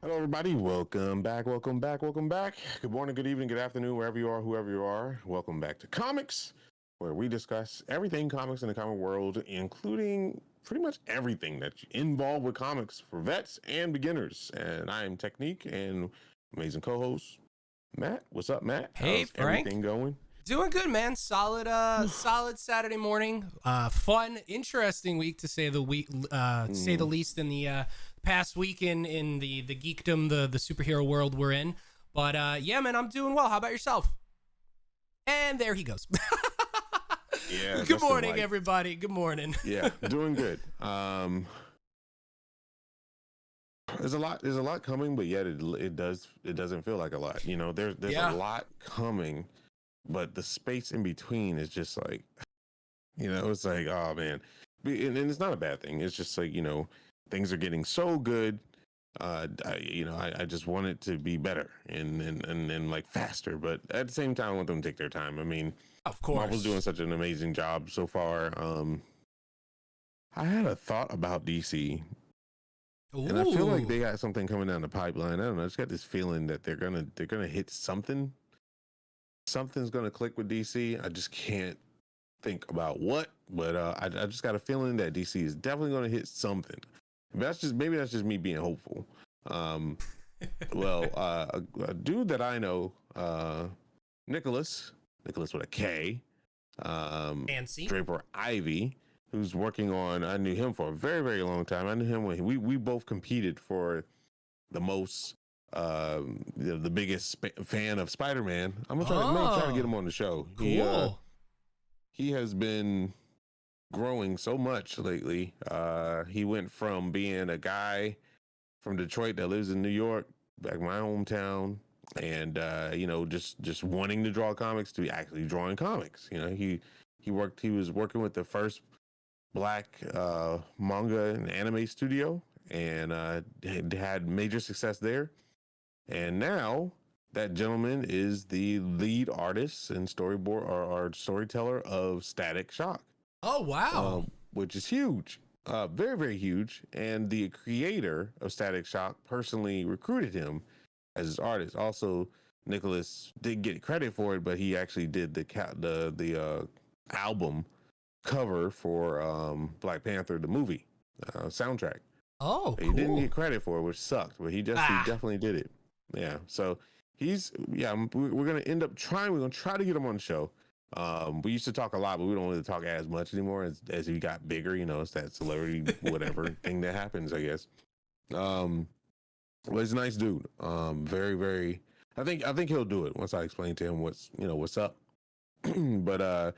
Hello, everybody. Welcome back. Welcome back. Welcome back. Good morning, good evening, good afternoon, wherever you are, whoever you are. Welcome back to Comics, where we discuss everything comics in the comic world, including pretty much everything that's involved with comics for vets and beginners. And I am Technique and amazing co-host Matt. What's up, Matt? Hey How's Frank, everything going? doing good, man. Solid Saturday morning. Fun, interesting week to say the least in the past week in the geekdom, the superhero world we're in. But yeah, man, I'm doing well. How about yourself? And there he goes. Yeah. Good morning, everybody. Good morning. Yeah, doing good. There's a lot coming, but yet it doesn't feel like a lot. You know, there's Yeah. a lot coming, but the space in between is just like, it's like, oh man, and it's not a bad thing. It's just like, things are getting so good. I just want it to be better and like faster, but at the same time, I want them to take their time. I mean, Of course. Marvel's doing such an amazing job so far. I had a thought about DC. Ooh. And I feel like they got something coming down the pipeline. I don't know. I just got this feeling that they're gonna hit something. Something's gonna click with DC. I just can't think about what, but I just got a feeling that DC is definitely gonna hit something. But maybe that's just me being hopeful. A dude that I know, Nicholas with a K, Fancy. Draper Ivy, who's working on. I knew him for a very, very long time. I knew him when we both competed for the most, the biggest fan of Spider-Man. I'm gonna try to get him on the show. Cool. He has been growing so much lately. He went from being a guy from Detroit that lives in New York, back my hometown, and just wanting to draw comics to actually drawing comics. He was working with the first Black manga and anime studio, and had major success there. And now that gentleman is the lead artist and or storyteller of Static Shock. Oh wow. Which is huge, very, very huge. And the creator of Static Shock personally recruited him as his artist. Also, Nicholas did get credit for it, but he actually did the album cover for Black Panther, the movie soundtrack. Oh, cool. He didn't get credit for it, which sucked, but he definitely did it. Yeah. So we're gonna end up trying. We're gonna try to get him on the show. We used to talk a lot, but we don't really talk as much anymore as he got bigger. It's that celebrity whatever thing that happens, I guess. Well, he's a nice dude. Very, very. I think he'll do it once I explain to him what's up. But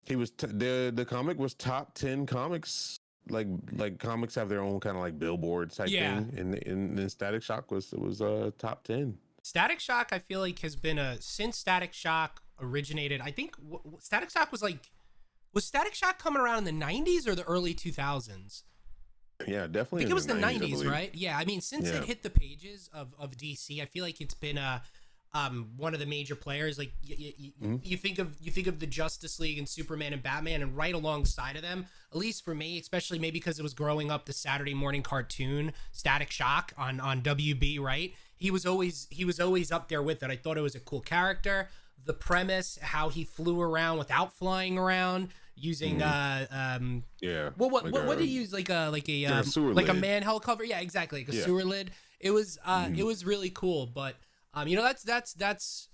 he was the comic was top 10 comics. Like comics have their own kind of like billboard type thing, and Static Shock was top 10. Static Shock, I feel like, has been since Static Shock originated. I think Static Shock was Static Shock coming around in the 90s or the early 2000s? Yeah, definitely. I think it was the 90s, right? Yeah, I mean, since it hit the pages of DC, I feel like it's been one of the major players. Like you think of the Justice League and Superman and Batman, and right alongside of them, at least for me, especially maybe because it was growing up, the Saturday morning cartoon Static Shock on WB, right? He was always up there with it. I thought it was a cool character. The premise, how he flew around without flying around, using what did he use, like a man helicopter? Yeah, exactly, like a sewer lid. It was really cool, but that's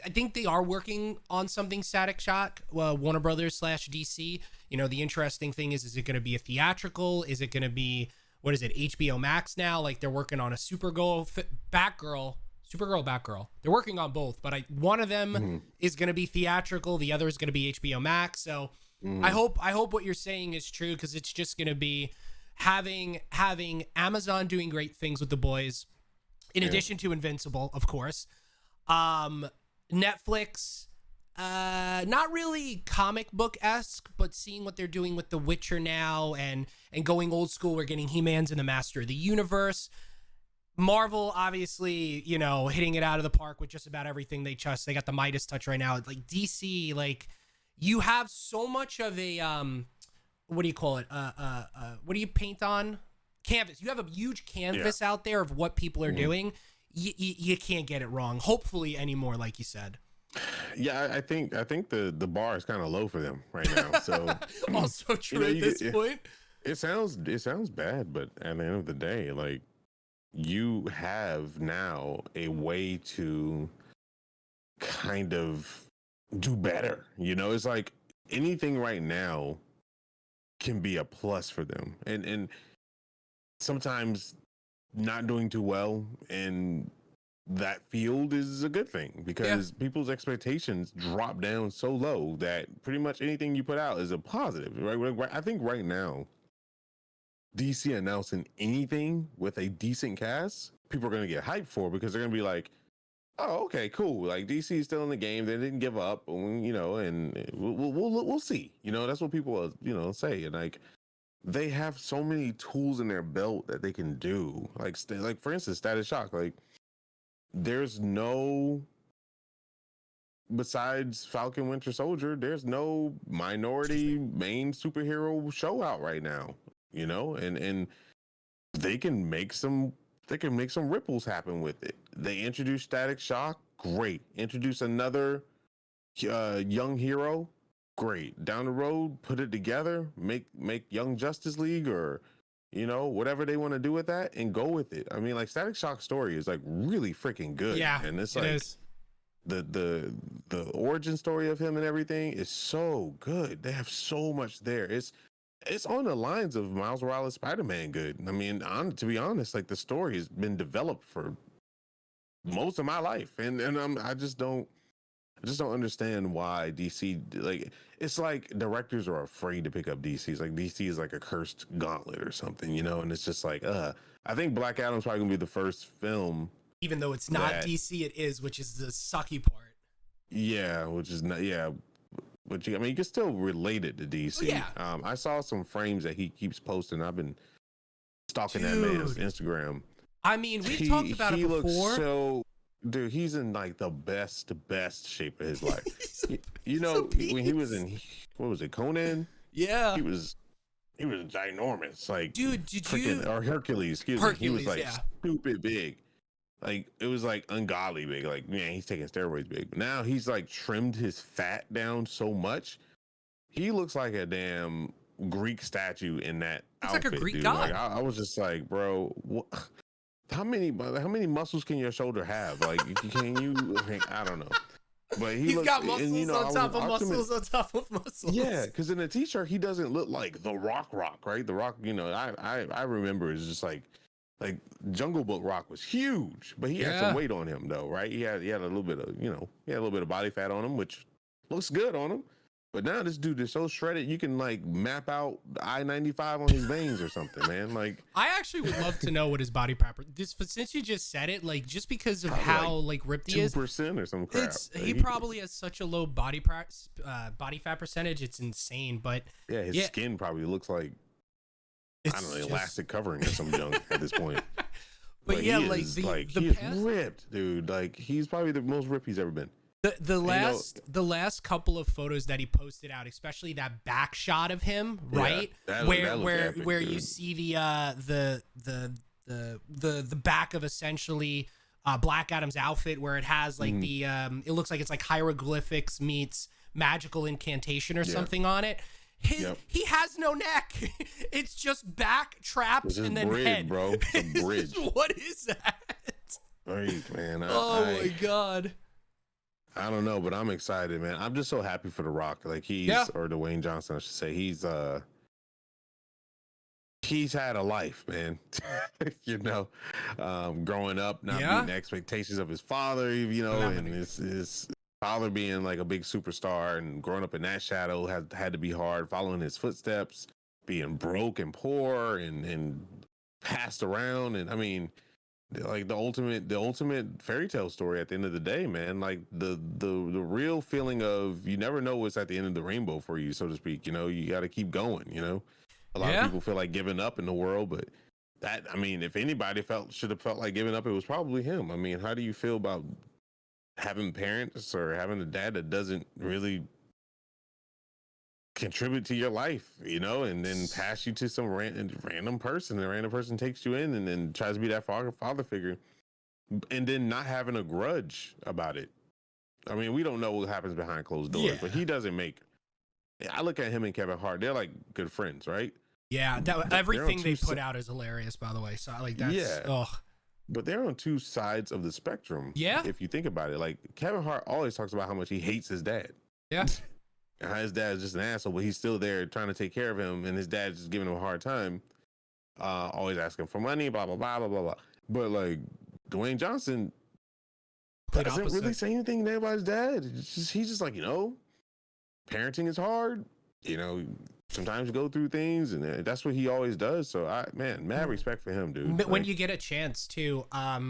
I think they are working on something Static Shock, Warner Brothers / DC. The interesting thing is it going to be a theatrical? Is it going to be, what is it, HBO Max now? Like, they're working on a Supergirl, Batgirl. They're working on both, but one of them is going to be theatrical. The other is going to be HBO Max. So I hope what you're saying is true, because it's just going to be having Amazon doing great things with The Boys, in addition to Invincible, of course. Netflix, not really comic book-esque, but seeing what they're doing with The Witcher now and going old school. We're getting He-Man's in the Master of the Universe. Marvel, obviously, hitting it out of the park with just about everything they trust. They got the Midas touch right now. Like DC, like, you have so much of a what do you call it? What do you paint on? canvas. You have a huge canvas out there of what people are doing. You can't get it wrong. Hopefully anymore, like you said. Yeah, I think the bar is kind of low for them right now. So also true at this point. It sounds bad, but at the end of the day, like, you have now a way to kind of do better. You know, it's like anything right now can be a plus for them. And sometimes not doing too well in that field is a good thing, because people's expectations drop down so low that pretty much anything you put out is a positive. Right? I think right now, DC announcing anything with a decent cast, people are going to get hyped for, because they're going to be like, oh, okay, cool. Like, DC is still in the game. They didn't give up, you know, and we'll see. You know, that's what people, you know, say. And like, they have so many tools in their belt that they can do. Like for instance, Status Shock. Like, there's no, besides Falcon Winter Soldier, there's no minority main superhero show out right now. You know, and they can make some ripples happen with it. They introduced Static Shock, great. Introduce another young hero, great. Down the road, put it together, make Young Justice League, or, you know, whatever they want to do with that, and go with it. I mean, like, Static Shock's story is like really freaking good. Yeah, and it's it like is. The origin story of him and everything is so good. They have so much there. It's on the lines of Miles Morales Spider-Man good. I mean, to be honest, like, the story has been developed for most of my life, and I just don't understand why DC, like, it's like directors are afraid to pick up DC. It's like DC is like a cursed gauntlet or something, you know. And it's just like, I think Black Adam's probably gonna be the first film, even though it's not DC, it is, which is the sucky part. Yeah, which is not, yeah. But I mean, you can still relate it to DC. Yeah. I saw some frames that he keeps posting. I've been stalking that man's Instagram. I mean, we've talked about it before. Looks so, dude, he's in like the best shape of his life. you know, when he was in, what was it, Conan? Yeah. He was ginormous. Like, dude, or Hercules, excuse me. He was like stupid big. Like, it was like ungodly big. Like, man, he's taking steroids big. But now he's like trimmed his fat down so much. He looks like a damn Greek statue in that outfit, like a Greek dude. god. Like, I was just like, bro, how many muscles can your shoulder have? Like, can you? I don't know. But he's got muscles, and, you know, on top of muscles on top of muscles. Yeah, because in the t-shirt he doesn't look like the Rock, right? The Rock, you know, I remember is just like Jungle Book Rock was huge, but he had some weight on him though, right? He had a little bit of, you know, he had a little bit of body fat on him, which looks good on him. But now this dude is so shredded, you can like map out I-95 on his veins or something, man. Like, I actually would love to know what his body fat. Since you just said it, like, just because of how like ripped he is, 2% or some crap. He probably has such a low body fat percentage. It's insane. But yeah, his skin probably looks like, I don't know, elastic covering or some junk at this point. But yeah, he is ripped, dude. Like, he's probably the most ripped he's ever been. The last couple of photos that he posted out, especially that back shot of him, right, where you see the back of essentially Black Adam's outfit, where it has like the it looks like it's like hieroglyphics meets magical incantation or something on it. He has no neck. It's just back, traps, and then bridge, head. Bro, it's a bridge. What is that? Right, man. My god. I don't know, but I'm excited, man. I'm just so happy for The Rock. Like, or Dwayne Johnson, I should say. He's had a life, man. You know, growing up, not meeting the expectations of his father, you know, and his father being like a big superstar, and growing up in that shadow had to be hard, following his footsteps, being broke and poor and passed around. And I mean, like the ultimate fairy tale story at the end of the day, man. Like the real feeling of, you never know what's at the end of the rainbow for you, so to speak. You know, you got to keep going. You know, a lot of people feel like giving up in the world, but that, I mean, if anybody should have felt like giving up, it was probably him. I mean, how do you feel about having parents or having a dad that doesn't really contribute to your life, you know, and then pass you to some random person. The random person takes you in and then tries to be that father figure, and then not having a grudge about it. I mean, we don't know what happens behind closed doors, but he doesn't make. I look at him and Kevin Hart; they're like good friends, right? Yeah, everything they put out is hilarious, by the way. So like that's But they're on two sides of the spectrum. Yeah, if you think about it, like Kevin Hart always talks about how much he hates his dad. Yeah. His dad is just an asshole, but he's still there trying to take care of him, and his dad's just giving him a hard time, always asking for money, blah blah blah blah blah blah. But like Dwayne Johnson doesn't really say anything to anybody's dad. He's just like, you know, parenting is hard. You know, sometimes you go through things, and that's what he always does. So mad respect for him, dude. When you get a chance to,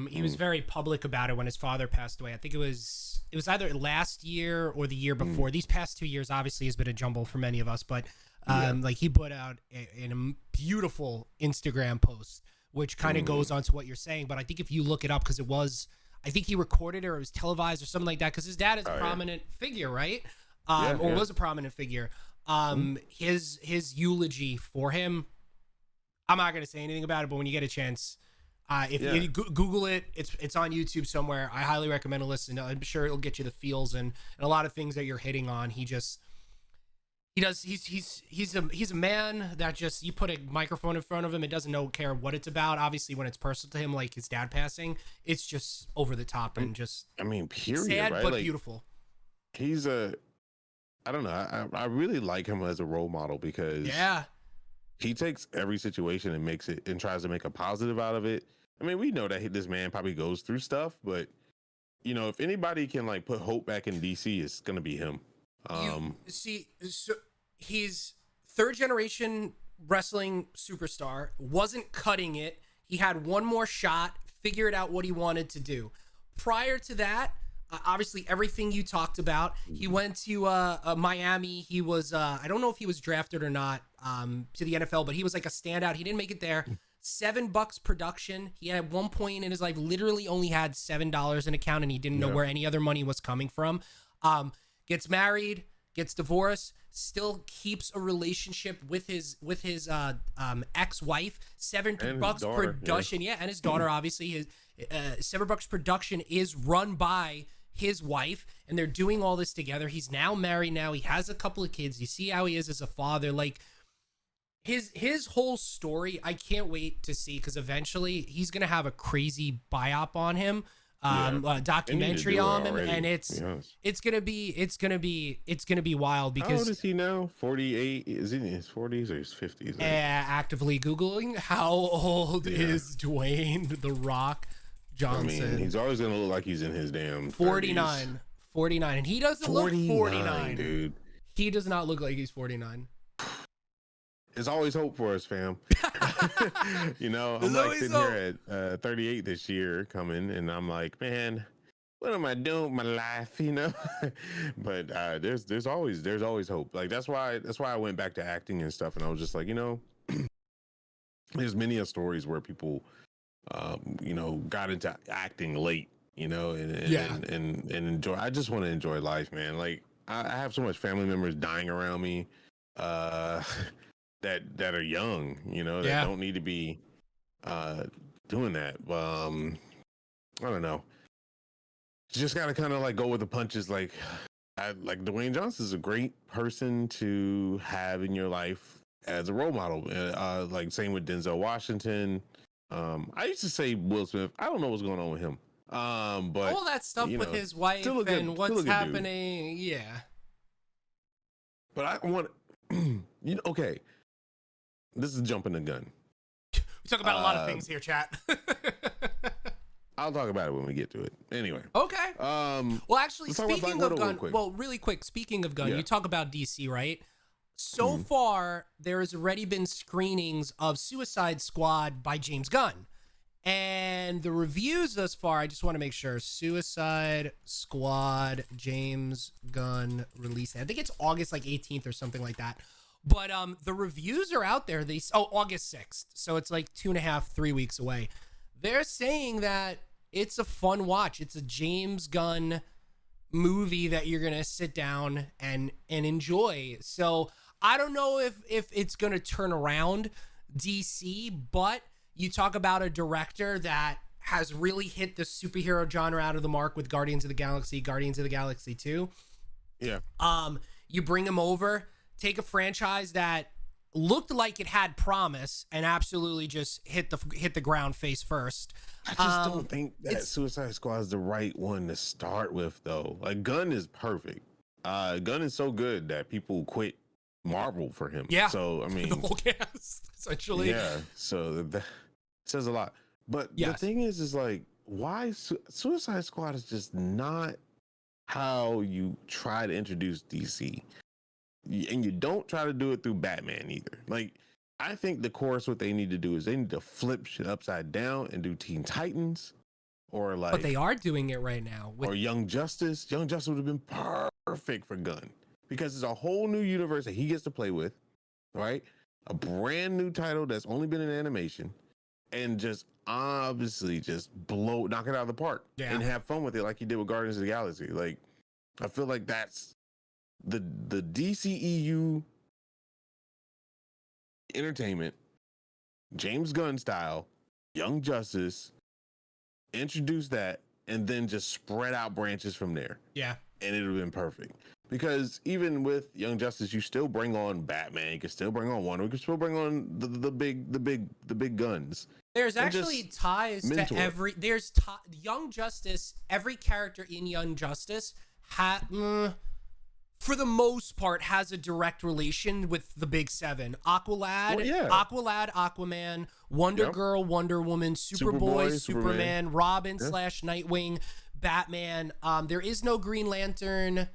he was very public about it when his father passed away. I think it was either last year or the year before. These past 2 years obviously has been a jumble for many of us, but like he put out a beautiful Instagram post, which kind of goes on to what you're saying. But I think if you look it up, because I think he recorded it or it was televised or something like that, because his dad is a prominent figure, right? Was a prominent figure. His eulogy for him, I'm not going to say anything about it, but when you get a chance, if you Google it, it's on YouTube somewhere. I highly recommend a listen. I'm sure it'll get you the feels and a lot of things that you're hitting on. He's a man that just, you put a microphone in front of him, it doesn't care what it's about. Obviously when it's personal to him, like his dad passing, it's just over the top and just, I mean, period, sad, right? but like, beautiful. I don't know. I really like him as a role model because he takes every situation and makes it and tries to make a positive out of it. I mean, we know that this man probably goes through stuff, but you know, if anybody can like put hope back in DC, it's gonna be him. So he's third generation wrestling superstar, wasn't cutting it. He had one more shot, figured out what he wanted to do. Prior to that, obviously everything you talked about, he went to Miami. He was I don't know if he was drafted or not to the NFL, but he was like a standout. He didn't make it there. $7 production. He at one point in his life literally only had $7 in account, and he didn't know where any other money was coming from. Gets married, gets divorced, still keeps a relationship with his ex-wife. $7 production, and his daughter. Obviously, his $7 production is run by his wife, and they're doing all this together. He's now married. Now he has a couple of kids. You see how he is as a father. Like his whole story, I can't wait to see, because eventually he's gonna have a crazy biop on him. Documentary on him, and it's gonna be wild. Because how old is he now? 48? Is he in his 40s or his 50s? Actively googling how old is Dwayne The Rock Johnson. I mean, he's always gonna look like he's in his damn 49, and he doesn't look 49, dude. He does not look like he's 49. There's always hope for us, fam. You know, I'm like sitting here at 38 this year coming, and I'm like, man, what am I doing with my life? You know, but there's always hope. Like that's why I went back to acting and stuff, and I was just like, you know, there's many stories where people, you know, got into acting late, you know, and enjoy. I just want to enjoy life, man. Like I have so much family members dying around me. That are young, you know, that don't need to be doing that. I don't know. You just gotta kind of like go with the punches. Like Dwayne Johnson is a great person to have in your life as a role model. Like same with Denzel Washington. I used to say Will Smith. I don't know what's going on with him. But all that stuff with his wife and what's happening. Dude. Yeah. But I want, you know, okay. This is jumping the gun. We talk about a lot of things here, chat. I'll talk about it when we get to it. Anyway. Okay. Well, actually, speaking of gun, really quick. Speaking of gun, you talk about DC, right? So far, there has already been screenings of Suicide Squad by James Gunn, and the reviews thus far. I just want to make sure. Suicide Squad James Gunn release. I think it's August 18th or something like that. But the reviews are out there. August 6th. So it's like 2.5-3 weeks away. They're saying that it's a fun watch. It's a James Gunn movie that you're going to sit down and enjoy. So I don't know if it's gonna turn around DC, but you talk about a director that has really hit the superhero genre out of the mark with Guardians of the Galaxy 2. Yeah. You bring him over, take a franchise that looked like it had promise and absolutely just hit the ground face first. I just don't think that Suicide Squad is the right one to start with, though. Like, Gunn is perfect. Gunn is so good that people quit Marvel for him. Yeah. So, I mean, the whole cast, essentially. Yeah. So that says a lot. But the thing is like, why Suicide Squad is just not how you try to introduce DC. And you don't try to do it through Batman either. Like, I think the course, what they need to do is they need to flip shit upside down and do Teen Titans, or like. But they are doing it right now. Or Young Justice. Young Justice would have been perfect for Gunn because it's a whole new universe that he gets to play with, right? A brand new title that's only been in animation, and just obviously just knock it out of the park and have fun with it like he did with Guardians of the Galaxy. Like, I feel like that's the DCEU entertainment, James Gunn style, Young Justice, introduce that, and then just spread out branches from there. Yeah. And it would have been perfect. Because even with Young Justice, you still bring on Batman, you can still bring on Wonder, you can still bring on the big guns. There's actually ties to Young Justice. Every character in Young Justice for the most part, has a direct relation with the big seven. Aqualad, Aquaman, Wonder Girl, Wonder Woman, Superboy, Superman, Robin / Nightwing, Batman. There is no Green Lantern.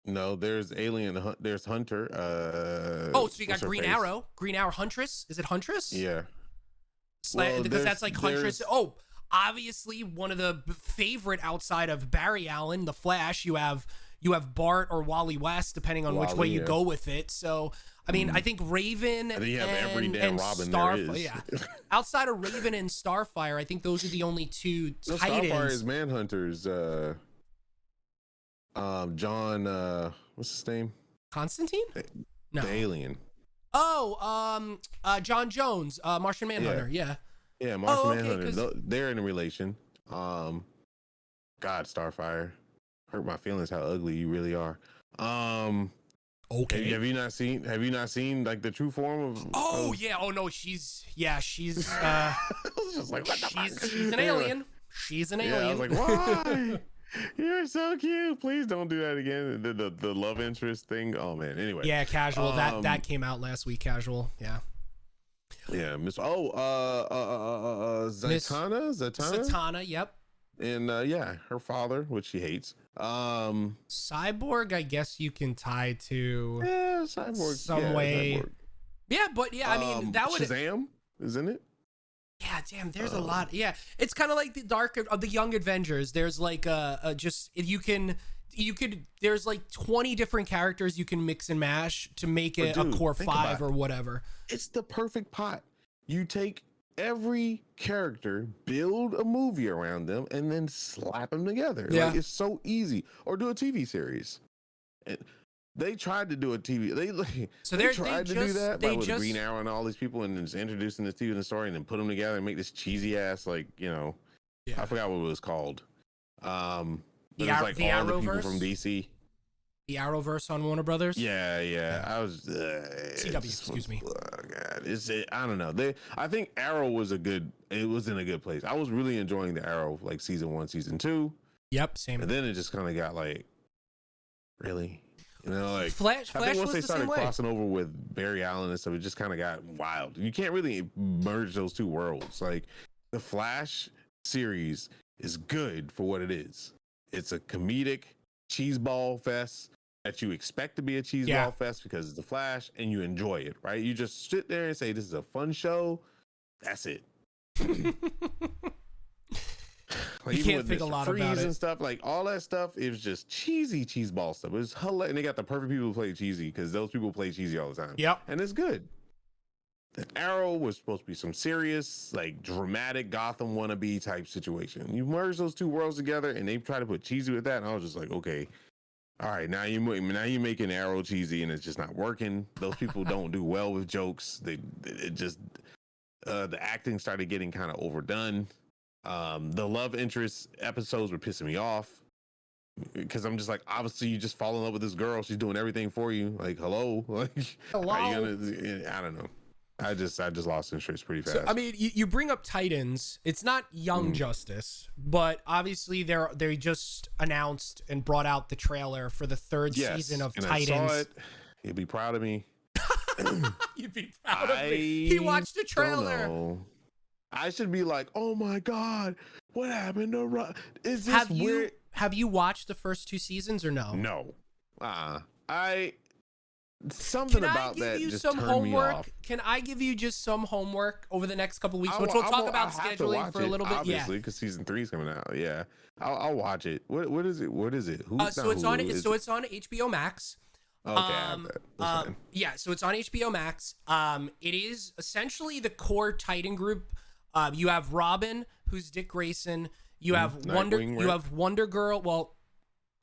No, there's there's Hunter. So you got Green Arrow. Green Arrow Huntress. Is it Huntress? Yeah. Because that's like Huntress. Oh, obviously one of the favorite outside of Barry Allen, the Flash. You have Bart or Wally West, depending on which way you go with it. So, I mean, I think Raven and Robin Starfire. Yeah. Outside of Raven and Starfire, I think those are the only two Titans. Starfire is Manhunters. John, what's his name? Constantine? No. The alien. Oh, John Jones, Martian Manhunter. Yeah. Yeah, Martian Manhunter. They're in a relation. God, Starfire. Hurt my feelings how ugly you really are. Okay. Have you not seen like the true form of? Oh yeah. Oh no, she's just like, what the fuck? She's an alien. She's an alien. I was like, why? You're so cute. Please don't do that again. The love interest thing. Oh man. Anyway. Yeah, Casual. That came out last week. Casual. Yeah. Yeah, Zatanna. Yep. And her father, which she hates. Cyborg, I guess you can tie to Cyborg some way. Cyborg. Yeah, but I mean that would Shazam, isn't it? Yeah, damn. There's a lot. Yeah, it's kind of like the Dark of the Young Avengers. There's like there's like 20 different characters you can mix and mash to make it a core 5 or whatever. It's the perfect pot. You take every character, build a movie around them, and then slap them together. Yeah. Like, it's so easy. Or do a TV series. And they tried to do a TV. They tried to do that with Green Arrow and all these people, and just introducing this TV and the story, and then put them together and make this cheesy ass I forgot what it was called. The people from DC. The Arrowverse on Warner Brothers. Yeah. I was CW. Excuse me. Oh God, I don't know. I think Arrow was in a good place. I was really enjoying the Arrow like season 1, season 2. Yep, same. And then it just kind of got like, really, like Flash. I think once they started crossing crossing over with Barry Allen and stuff, it just kind of got wild. You can't really merge those two worlds. Like the Flash series is good for what it is. It's a comedic cheeseball fest that you expect to be a cheeseball fest because it's the Flash and you enjoy it, right? You just sit there and say, this is a fun show. That's it. You can't think a lot about it. And stuff, like all that stuff is just cheesy cheeseball stuff. It's hilarious. And they got the perfect people to play cheesy because those people play cheesy all the time. Yep. And it's good. The Arrow was supposed to be some serious, like dramatic Gotham wannabe type situation. You merge those two worlds together and they try to put cheesy with that. And I was just like, okay, all right, now you're making Arrow cheesy and it's just not working. Those people don't do well with jokes. It just the acting started getting kind of overdone. The love interest episodes were pissing me off because I'm just like, obviously you just fall in love with this girl. She's doing everything for you. Like, hello, like, hello. Are you gonna? I don't know. I just lost interest pretty fast. So, I mean, you bring up Titans. It's not Young Justice, but obviously they just announced and brought out the trailer for the third season of Titans. I saw it. You'd be proud of me. You'd be proud of me. He watched the trailer. I should be like, oh my god, what happened to? Is this weird? Have you watched the first 2 seasons or no? No. Something about that just turned me off. Can I give you just some homework over the next couple weeks? Which we'll talk about scheduling for a little bit. Obviously, because season 3 is coming out. Yeah, I'll watch it. What is it? What is it? So it's on HBO Max. Okay. Yeah, so it's on HBO Max. It is essentially the core Titan group. You have Robin, who's Dick Grayson. You have Nightwing, You have Wonder Girl. Well,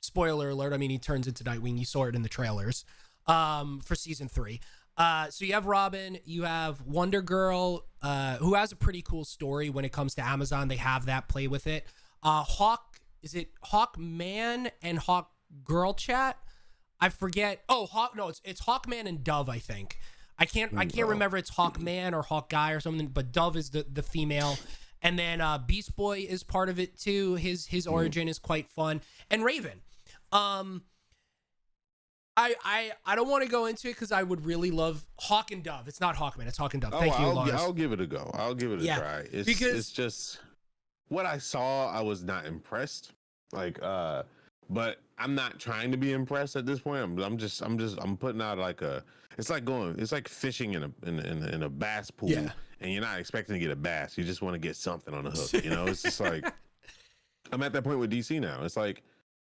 spoiler alert. I mean, he turns into Nightwing. You saw it in the trailers. For season 3. So you have Robin, you have Wonder Girl, who has a pretty cool story when it comes to Amazon. They have that, play with it. Is it Hawkman and Hawk Girl Chat? I forget. It's Hawkman and Dove, I think. I can't remember it's Hawkman or Hawkeye or something, but Dove is the female. And then Beast Boy is part of it too. His origin is quite fun. And Raven. I don't want to go into it because I would really love Hawk and Dove. It's not Hawkman, it's Hawk and Dove. Thank you, Lars. I'll give it a go. I'll give it a try. It's just what I saw. I was not impressed. But I'm not trying to be impressed at this point. I'm putting out it's like fishing in a bass pool, and you're not expecting to get a bass. You just want to get something on the hook. You know, it's just like I'm at that point with DC now. It's like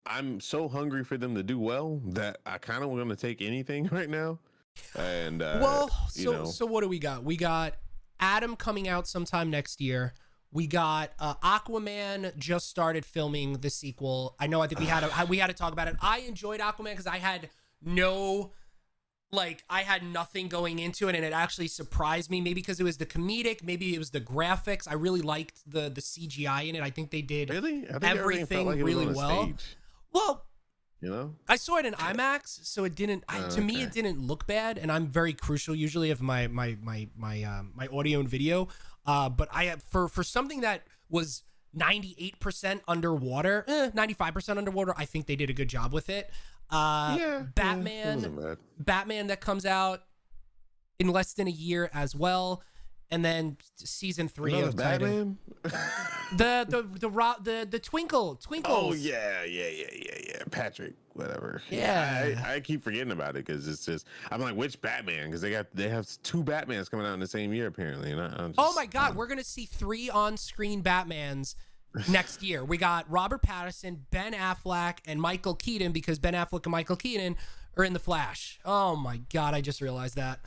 I'm so hungry for them to do well that I kind of want to take anything right now. And so what do we got? We got Adam coming out sometime next year. We got Aquaman just started filming the sequel. I think we had to talk about it. I enjoyed Aquaman because I had nothing going into it, and it actually surprised me. Maybe because it was the comedic, maybe it was the graphics. I really liked the CGI in it. I think they did everything really well. Stage. Well, you know, I saw it in IMAX, so it didn't. To me, it didn't look bad, and I'm very crucial usually of my audio and video. But for something that was 98% underwater, 95% underwater, I think they did a good job with it. Batman that comes out in less than a year as well. And then season 3 of Batman, the Twinkles. Oh yeah. Patrick, whatever. Yeah. I keep forgetting about it because it's just I'm like, which Batman? Because they have 2 Batmans coming out in the same year apparently. And oh my God, we're gonna see 3 on-screen Batmans next year. We got Robert Pattinson, Ben Affleck, and Michael Keaton because Ben Affleck and Michael Keaton are in The Flash. Oh my God, I just realized that.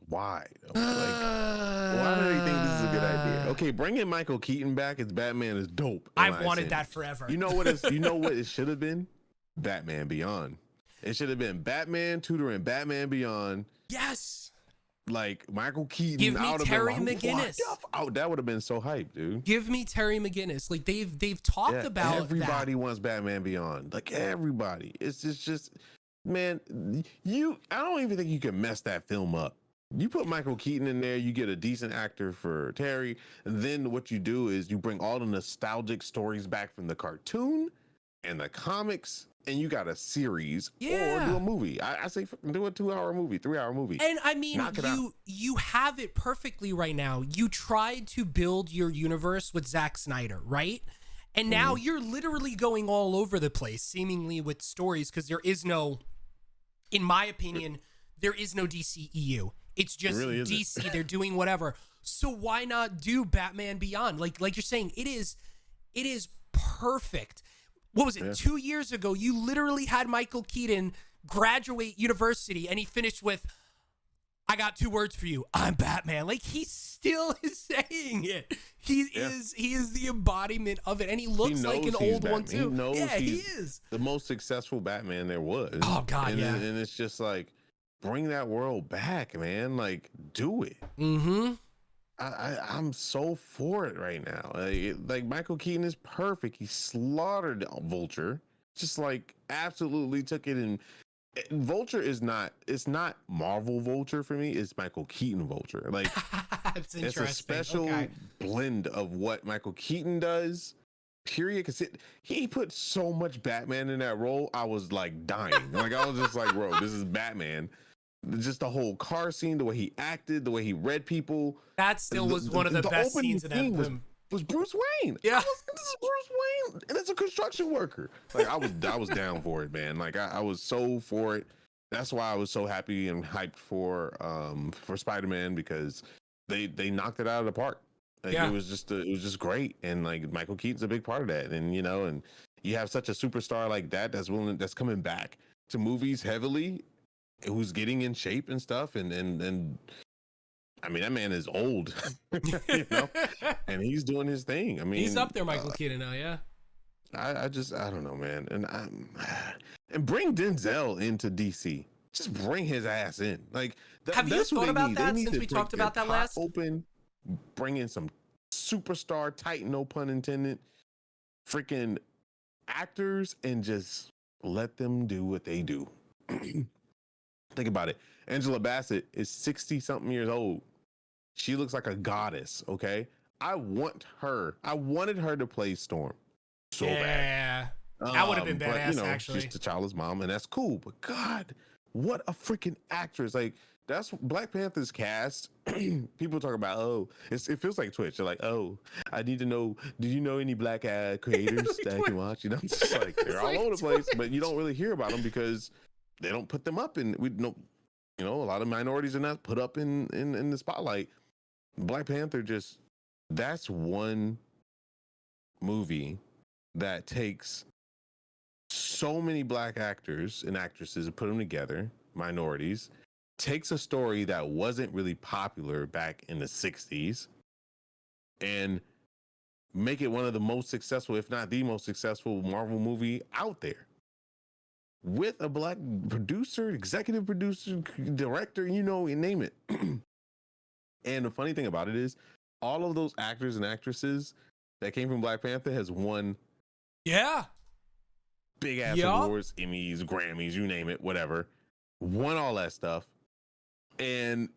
Why? Why do they think this is a good idea? Okay, bringing Michael Keaton back as Batman is dope. I've wanted that forever. You know what it should have been? Batman Beyond. It should have been Batman tutoring Batman Beyond. Yes. Like Michael Keaton. Give me Terry McGinnis. That would have been so hype, dude. Give me Terry McGinnis. Like they've talked about everybody wants Batman Beyond. Like everybody. It's just man, I don't even think you can mess that film up. You put Michael Keaton in there, you get a decent actor for Terry, and then what you do is you bring all the nostalgic stories back from the cartoon and the comics, and you got a series or do a movie. I say do a 2-hour movie, 3-hour movie. And I mean, you have it perfectly right now. You tried to build your universe with Zack Snyder, right? And now you're literally going all over the place, seemingly with stories, because there is no, in my opinion, there is no DCEU. It's just really DC. They're doing whatever. So why not do Batman Beyond? Like you're saying, it is perfect. What was it? Yeah. 2 years ago, you literally had Michael Keaton graduate university, and he finished with, I got 2 words for you. I'm Batman. Like, he still is saying it. He is the embodiment of it, and he looks like an old one too. He knows he is the most successful Batman there was. Oh God, and it's just like, bring that world back, man. Like, do it. Mm-hmm. I'm so for it right now. Like Michael Keaton is perfect. He slaughtered Vulture. Just like absolutely took it. And Vulture is not. It's not Marvel Vulture for me. It's Michael Keaton Vulture. Like it's a special blend of what Michael Keaton does. Period. Because he put so much Batman in that role. I was like dying. Like I was just like, bro, this is Batman. Just the whole car scene, the way he acted, the way he read people. That still was one of the best scenes in that was Bruce Wayne. Yeah, this is Bruce Wayne, and it's a construction worker. Like I was down for it, man. Like I was so for it. That's why I was so happy and hyped for Spider-Man, because they knocked it out of the park. Like it was just great, and like Michael Keaton's a big part of that. And and you have such a superstar like that that's coming back to movies heavily, who's getting in shape and stuff, and I mean that man is old, and he's doing his thing. I mean he's up there, Michael Keaton now, yeah. I don't know, man, and bring Denzel into DC. Just bring his ass in. Like, have you thought about that since we talked about that last? Open, bring in some superstar, tight, no pun intended, freaking actors, and just let them do what they do. Think about it. Angela Bassett is 60-something years old. She looks like a goddess, okay? I wanted her to play Storm so bad. That would have been badass, actually. She's T'Challa's mom, and that's cool. But God, what a freaking actress. Like, that's Black Panther's cast. People talk about, it feels like Twitch. They're like, I need to know, do you know any black creators that I can watch? I'm just like, they're all over the place, but you don't really hear about them because they don't put them up in, a lot of minorities are not put up in the spotlight. Black Panther that's one movie that takes so many black actors and actresses and put them together, minorities, takes a story that wasn't really popular back in the 60s and make it one of the most successful, if not the most successful Marvel movie out there. With a black producer, executive producer, director, you name it. And the funny thing about it is, all of those actors and actresses that came from Black Panther has won big ass awards, Emmys, Grammys, you name it, whatever. Won all that stuff. And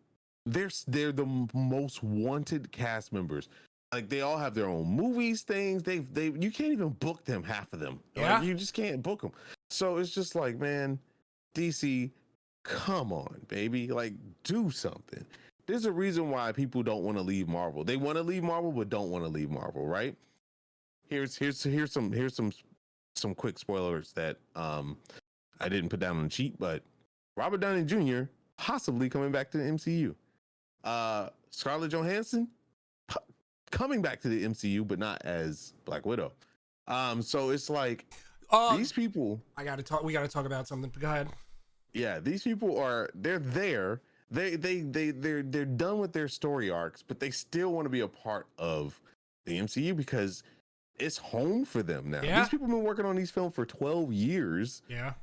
they're the most wanted cast members. Like, they all have their own movies, things. They you can't even book them, half of them. Yeah. Like, you just can't book them. So it's just like, man, DC, come on, baby. Like, do something. There's a reason why people don't want to leave Marvel. They want to leave Marvel, but don't want to leave Marvel, right? Here's some quick spoilers that I didn't put down on the sheet, but Robert Downey Jr. possibly coming back to the MCU. Scarlett Johansson coming back to the MCU, but not as Black Widow. So it's like these people. We got to talk about something. Go ahead. Yeah, these people they're there. They're done with their story arcs, but they still want to be a part of the MCU because it's home for them now. Yeah. These people have been working on these films for 12 years. Yeah.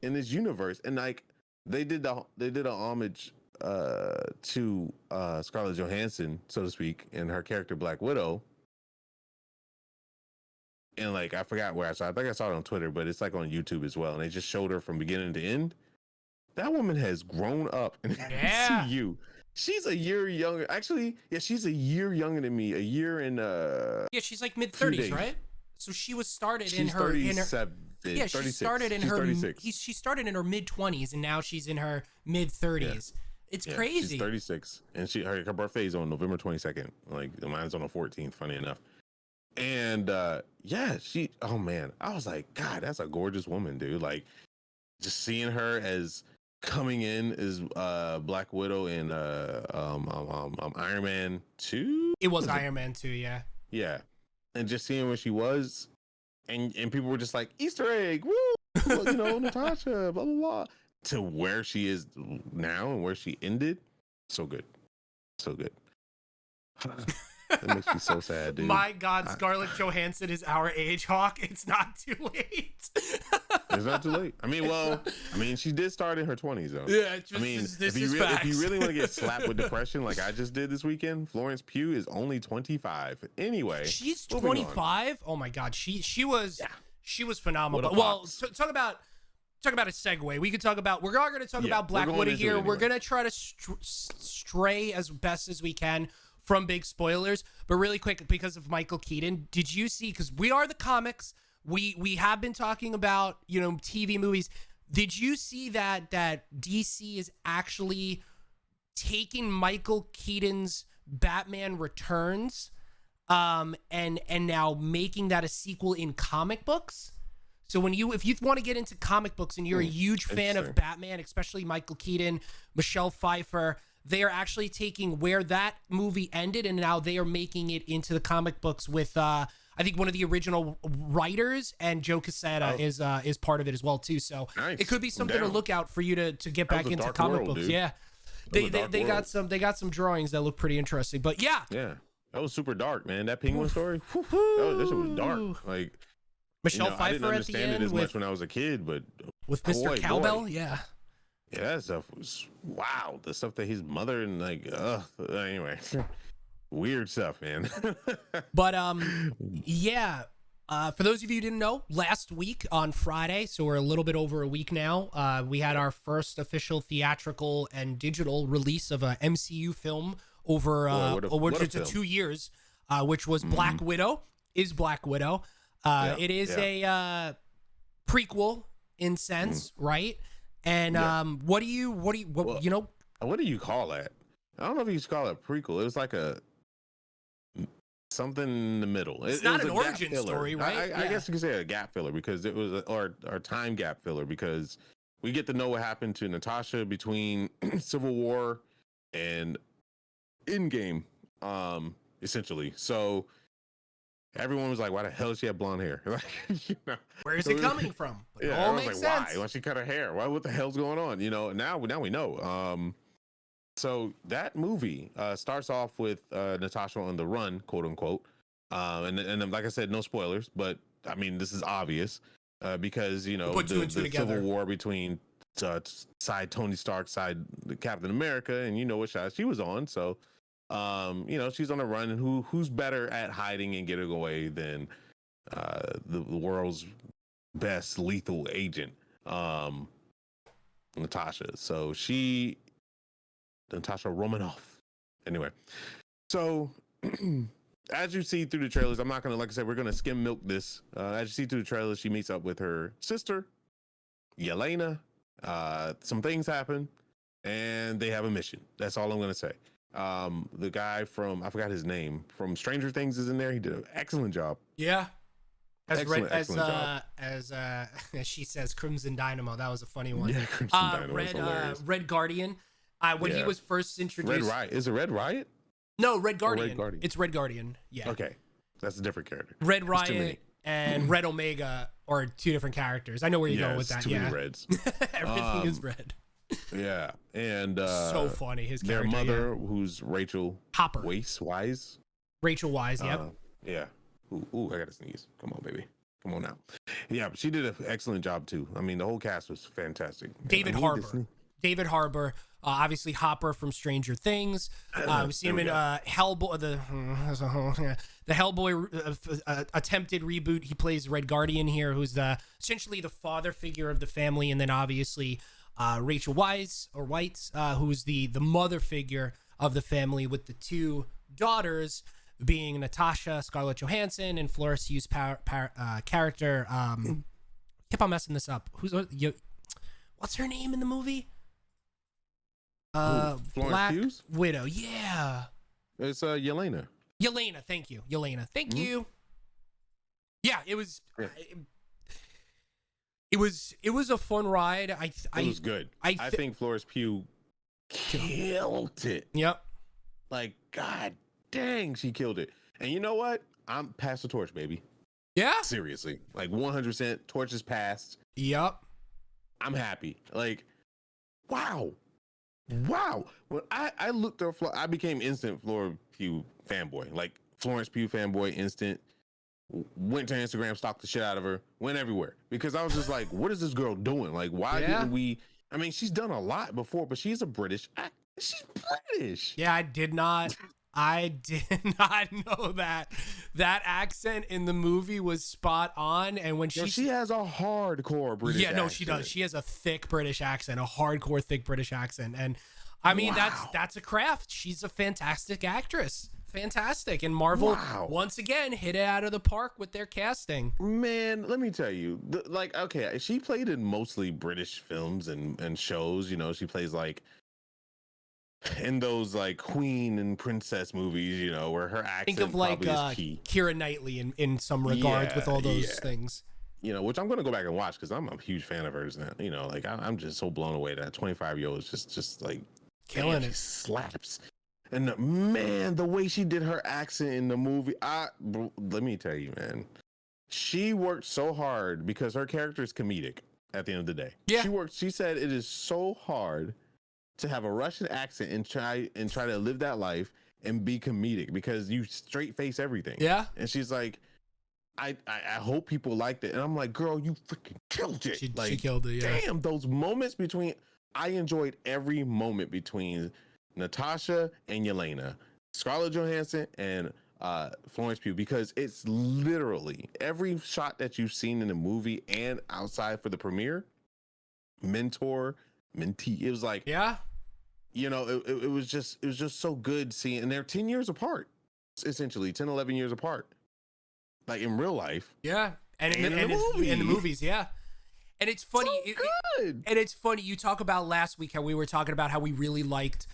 In this universe, and like they did a homage to Scarlett Johansson, so to speak, and her character Black Widow. And like, I forgot where I saw it. I think I saw it on Twitter, but it's like on YouTube as well. And they just showed her from beginning to end. That woman has grown up in MCU. She's a year younger. Actually, yeah, she's a year younger than me. A year in she's like mid-30s, right? So she was started in her 37. Yeah, she started in her 36. She started in her mid-20s and now she's in her mid-30s. Yeah. It's crazy. She's 36 and her birthday is on November 22nd. Like mine's on the 14th, funny enough. And oh man, I was like, God, that's a gorgeous woman, dude. Like, just seeing her as coming in as Black Widow in Iron Man 2. It was Iron Man 2, yeah. Yeah. And just seeing where she was, and people were just like, Easter egg, woo! Well, Natasha, blah blah blah. To where she is now and where she ended, So good. So good. That makes me so sad, dude. My God, Scarlett Johansson is our age, Hawk. It's not too late. It's not too late. I mean, she did start in her 20s, though. Yeah, if you really want to get slapped with depression, like I just did this weekend, Florence Pugh is only 25. Anyway, she's 25. Oh my God, she was phenomenal. Well, talk about a segue. We could talk about. We're going to talk about Black Widow here. Anyway. We're going to try to stray as best as we can from big spoilers, but really quick, because of Michael Keaton, did you see, because we are the comics, we have been talking about, TV movies, did you see that DC is actually taking Michael Keaton's Batman Returns and now making that a sequel in comic books? So if you want to get into comic books and you're a huge fan of Batman, especially Michael Keaton, Michelle Pfeiffer, they are actually taking where that movie ended, and now they are making it into the comic books with I think one of the original writers, and Joe Quesada is part of it as well too. So it could be something to look out for you to get back into comic books. Dude. Yeah, they got some drawings that look pretty interesting. But yeah, that was super dark, man. That penguin story, this was dark. Like Michelle Pfeiffer I didn't understand at the end it as much when I was a kid, but with Mr. Cowbell, yeah. Yeah, that stuff was wow. The stuff that his mother and anyway, weird stuff, man. But for those of you who didn't know, last week on Friday, so we're a little bit over a week now, we had our first official theatrical and digital release of a MCU film over 2 years, which was Black Widow. Is Black Widow? It is a prequel in sense, right? And what do you call that? I don't know if you call it prequel. It was like something in the middle. It's not an origin story, right? I guess you could say a gap filler, because it was or time gap filler, because we get to know what happened to Natasha between Civil War and Endgame, essentially. So everyone was like, why the hell does she have blonde hair? Where is it coming from? But it all makes sense. Why she cut her hair? What the hell's going on? Now we know. So that movie starts off with Natasha on the run, quote unquote. And like I said, no spoilers, but I mean, this is obvious because, the Civil War between side Tony Stark, side Captain America, and what side she was on. So she's on the run, and who's better at hiding and getting away than the world's best lethal agent, Natasha. So Natasha Romanoff. Anyway, so as you see through the trailers, I'm not gonna, like I said, we're gonna skim milk this. As you see through the trailers, she meets up with her sister, Yelena. Some things happen, and they have a mission. That's all I'm gonna say. The guy from, I forgot his name, from Stranger Things is in there. He did an excellent job. Yeah. As she says, Crimson Dynamo. That was a funny one. Yeah, Crimson Dynamo. Red Guardian. When he was first introduced. Red Riot. Is it Red Riot? No, Red Guardian. Red Guardian. It's Red Guardian. Yeah. Okay. That's a different character. Red Riot and Red Omega are two different characters. I know where you're going with that. Too many reds. Everything is red. Yeah, and so funny. His their character, mother, who's Rachel Hopper. Wise. Rachel Wise. Yep. Yeah. Ooh, I gotta sneeze. Come on, baby. Come on now. Yeah, but she did an excellent job too. I mean, the whole cast was fantastic. David Harper. Obviously Hopper from Stranger Things. We see him in Hellboy, the Hellboy attempted reboot. He plays Red Guardian here, who's essentially the father figure of the family, and then obviously Rachel Weisz, who's the mother figure of the family, with the two daughters being Natasha, Scarlett Johansson, and Florence Pugh's character. Keep on messing this up. What's her name in the movie? Black Hughes? Widow. Yeah. It's Yelena. Yelena. Thank you. Thank you. Yeah, it was. Yeah. It was a fun ride. It was good. I think Florence Pugh killed it. Yep. Like, god dang, she killed it. And you know what? I'm past the torch, baby. Yeah. Seriously. Like 100%. Torch is passed. Yep. I'm happy. Like, wow. Wow. When I looked up, I became instant Florence Pugh fanboy. Like Florence Pugh fanboy, instant. Went to Instagram, stalked the shit out of her, went everywhere because I was just like, what is this girl doing? Like, why didn't we? I mean, she's done a lot before, but she's a British. She's British. Yeah, I did not know that accent in the movie was spot on. And when she has a hardcore British accent. No, she does. She has a thick British accent, a hardcore thick British accent. And I mean, that's a craft. She's a fantastic actress. Fantastic. And Marvel once again hit it out of the park with their casting. Man, let me tell you, okay, she played in mostly British films and shows. You know, she plays like in those like Queen and Princess movies, you know, where her accent think of like is key. Keira Knightley in some regards with all those things. You know, which I'm going to go back and watch because I'm a huge fan of hers now. You know, like I'm just so blown away that 25-year-old is just like killing it. She slaps. And man, the way she did her accent in the movie, let me tell you, man, she worked so hard because her character is comedic at the end of the day. Yeah. She said it is so hard to have a Russian accent and try to live that life and be comedic because you straight face everything. Yeah. And she's like, I hope people liked it. And I'm like, girl, you freaking killed it. She killed it. Yeah. Damn, those moments I enjoyed every moment between Natasha and Yelena, Scarlett Johansson and Florence Pugh, because it's literally every shot that you've seen in the movie and outside for the premiere, mentee. It was like, you know, it was just so good seeing, and they're 10 years apart, essentially 10, 11 years apart, like in real life. Yeah. And in the movies. Yeah. And it's funny. So good. And it's funny. You talk about last week how we were talking about how we really liked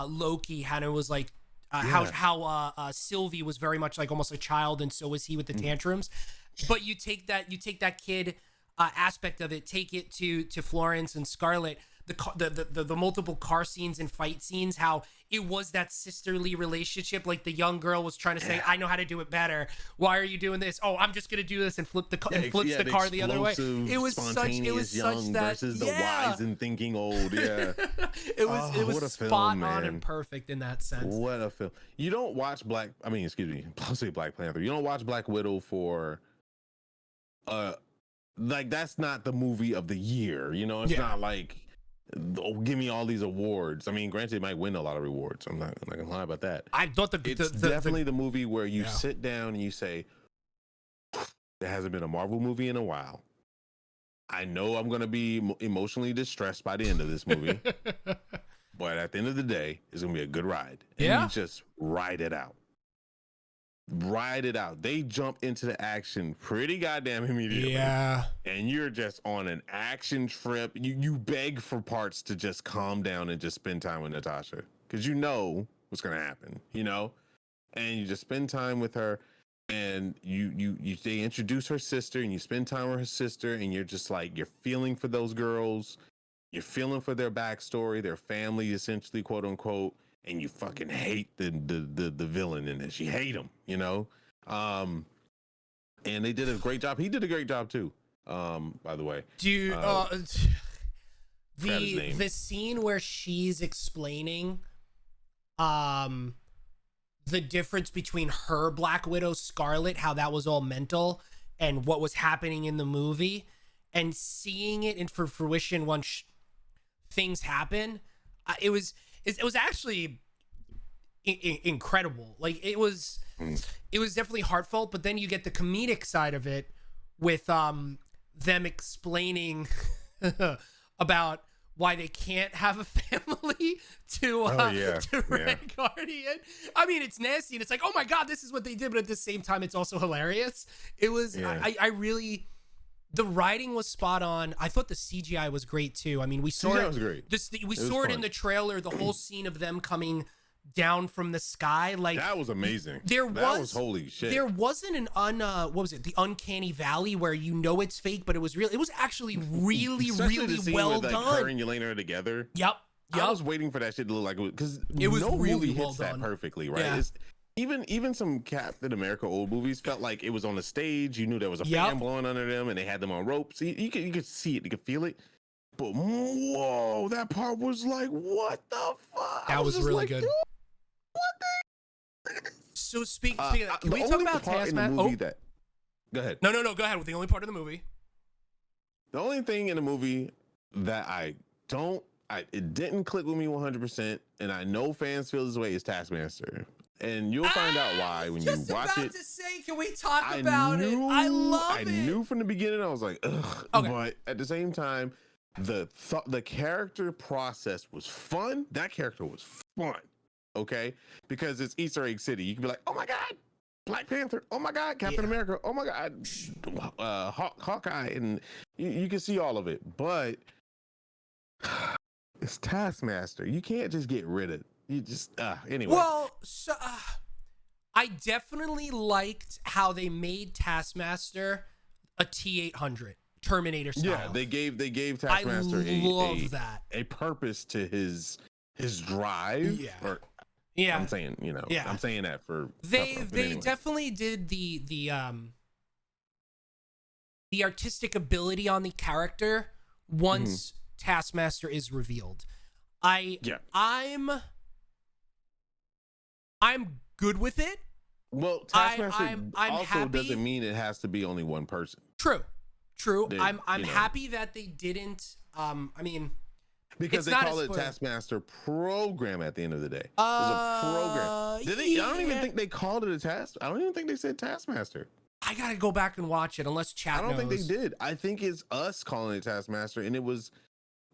Loki, how it was like how Sylvie was very much like almost a child, and so was he with the tantrums. But you take that kid aspect of it, take it to Florence and Scarlett, the multiple car scenes and fight scenes, how it was that sisterly relationship. Like the young girl was trying to say, I know how to do it better. Why are you doing this? Oh, I'm just gonna do this, and flips the car the other way. It was such that versus the wise and thinking old. Yeah. it was spot on and perfect in that sense. What a film. You don't watch Black Panther. You don't watch Black Widow for like that's not the movie of the year. You know, it's not like, oh, give me all these awards. I mean, granted, it might win a lot of rewards. I'm not gonna lie about that. I thought it's definitely the movie where you sit down and you say, there hasn't been a Marvel movie in a while. I know I'm gonna be emotionally distressed by the end of this movie, but at the end of the day, it's gonna be a good ride. And you just ride it out. They jump into the action pretty goddamn immediately. Yeah. And you're just on an action trip. You beg for parts to just calm down and just spend time with Natasha, because you know what's gonna happen, you know? And you just spend time with her, and they introduce her sister, and you spend time with her sister, and you're just like, you're feeling for those girls, you're feeling for their backstory, their family, essentially, quote unquote. And you fucking hate the villain in this. You hate him, you know? And they did a great job. He did a great job too, by the way. Dude, the scene where she's explaining the difference between her Black Widow, Scarlet, how that was all mental, and what was happening in the movie, and seeing it in for fruition once things happen, it was actually incredible. Like it was definitely heartfelt, but then you get the comedic side of it with them explaining about why they can't have a family to Red Guardian. I mean, it's nasty and it's like, oh my God, this is what they did, but at the same time, it's also hilarious. It was, I really, the writing was spot on. I thought the CGI was great too. I mean, we saw it. Was great. We saw it in the trailer. The whole scene of them coming down from the sky, like that was amazing. That was holy shit. There wasn't an what was it? The uncanny valley where you know it's fake, but it was real. It was actually really well done. Like, her and Yelena are together. Yep. I was waiting for that shit to look like it, because it was really well done. That perfectly, right? Yeah. Even some Captain America old movies felt like it was on a stage. You knew there was a fan blowing under them, and they had them on ropes. You could see it, you could feel it. But whoa, that part was like, what the fuck? That was really like, good. Dude, what the? So speaking of that, can we talk about Taskmaster? Go ahead. No. Go ahead with the only part of the movie. The only thing in the movie that it didn't click with me 100%, and I know fans feel this way, is Taskmaster. And you'll find out why when you watch it. Just about to say, can we talk about it? I love it. I knew from the beginning, I was like, ugh. Okay. But at the same time, the character process was fun. That character was fun, okay? Because it's Easter Egg City. You can be like, oh my God, Black Panther. Oh my God, Captain America. Oh my God, Hawkeye. And you can see all of it. But it's Taskmaster. You can't just get rid of it. You just anyway. Well, so I definitely liked how they made Taskmaster a T-800 Terminator style. Yeah, they gave Taskmaster a purpose to his drive. Yeah, I'm saying, I'm saying that for they definitely did the artistic ability on the character once Taskmaster is revealed. I'm good with it. Well, Taskmaster also doesn't mean it has to be only one person. True. I'm happy that they didn't. Because they call it Taskmaster Program at the end of the day. It's a program. I don't even think they called it a task. I don't even think they said Taskmaster. I gotta go back and watch it unless chat knows. I don't think they did. I think it's us calling it Taskmaster, and it was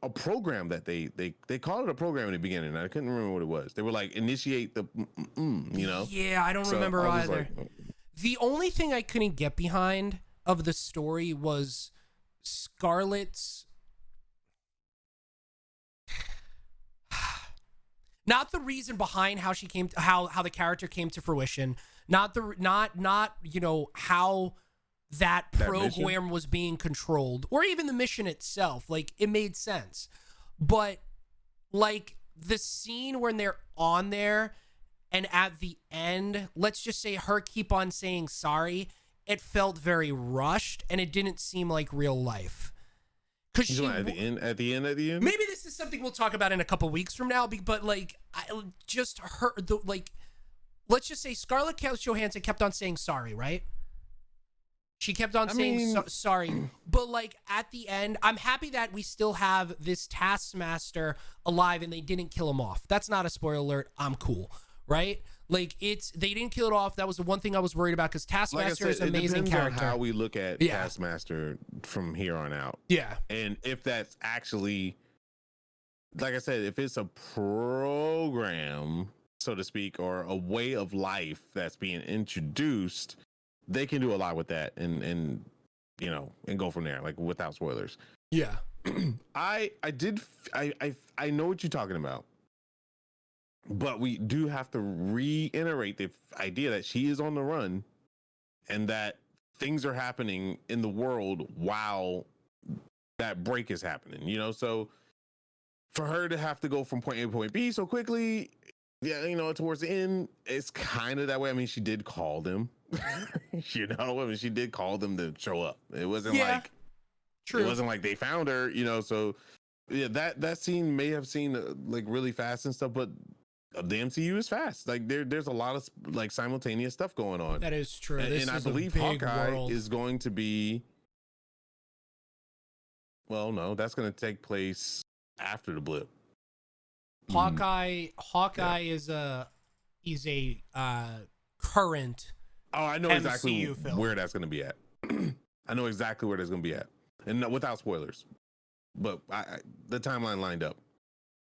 a program that they called it a program in the beginning. I couldn't remember what it was. They were like, initiate the, Yeah, I don't remember either. The only thing I couldn't get behind of the story was Scarlett's, not the reason behind how she came, how the character came to fruition, not how that program was being controlled, or even the mission itself. Like, it made sense, but like the scene when they're on there and at the end, let's just say her keep on saying sorry, it felt very rushed and it didn't seem like real life. Because at the end. Maybe this is something we'll talk about in a couple weeks from now. But like, let's just say Scarlett Johansson kept on saying sorry, right? She kept on saying sorry, but like at the end, I'm happy that we still have this Taskmaster alive and they didn't kill him off. That's not a spoiler alert. I'm cool, right? Like, they didn't kill it off. That was the one thing I was worried about, because Taskmaster is an amazing character. On how we look at Taskmaster from here on out. Yeah, and if that's actually, like I said, if it's a program, so to speak, or a way of life that's being introduced, they can do a lot with that and go from there, like, without spoilers. Yeah. I know what you're talking about, but we do have to reiterate the idea that she is on the run and that things are happening in the world while that break is happening, so for her to have to go from point A to point B so quickly, towards the end, it's kind of that way. I mean, she did call them. She did call them to show up. It wasn't like, true. It wasn't like they found her, so yeah, that scene may have seemed like really fast and stuff, but the MCU is fast. Like, there's a lot of like simultaneous stuff going on. That is true. And I believe Hawkeye is going to be, well, no, that's going to take place after the blip. Hawkeye is a current. Oh, I know MCU exactly film. Where that's going to be at. I know exactly where that's going to be at, and without spoilers. But the timeline lined up.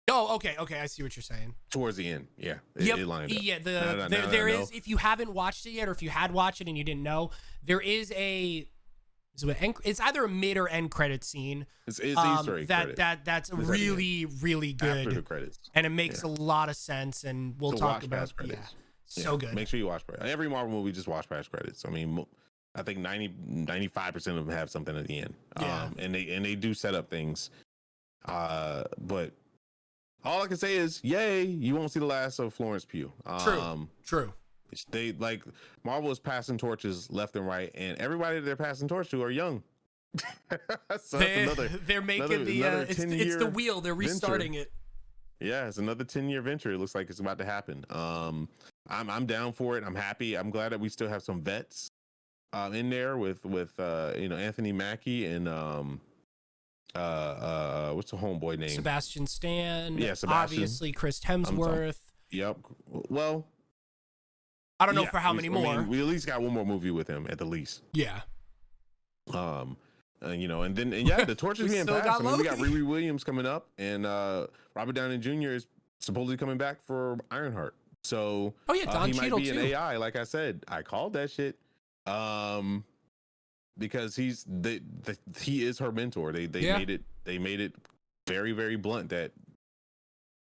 Oh, okay. I see what you're saying. Towards the end, yeah, it lined up. Yeah, there is. If you haven't watched it yet, or if you had watched it and you didn't know, there is it's either a mid or end credit scene. It's Easter egg that's really, really good. After the credits, and it makes a lot of sense. And we'll talk about credits. So good. Make sure you watch every Marvel movie. Just watch past credits. I mean, I think 95% of them have something at the end. And they do set up things. But all I can say is, yay! You won't see the last of Florence Pugh. True. They Marvel is passing torches left and right, and everybody they're passing torch to are young. So they're making it's the wheel. They're restarting venture. It. Yeah, it's another 10-year venture. It looks like it's about to happen. I'm down for it. I'm happy. I'm glad that we still have some vets in there with Anthony Mackie and what's the homeboy name? Sebastian Stan. Yeah, Sebastian. Obviously Chris Hemsworth. Yep. Well, I don't know for how many more. I mean, we at least got one more movie with him at the least. Yeah. And the torch is being passed. I mean, we got Riri Williams coming up, and Robert Downey Jr. is supposedly coming back for Ironheart. So, Don he Cheadle might be too. an AI. Like I said, I called that shit. Because he is her mentor. They made it very, very blunt that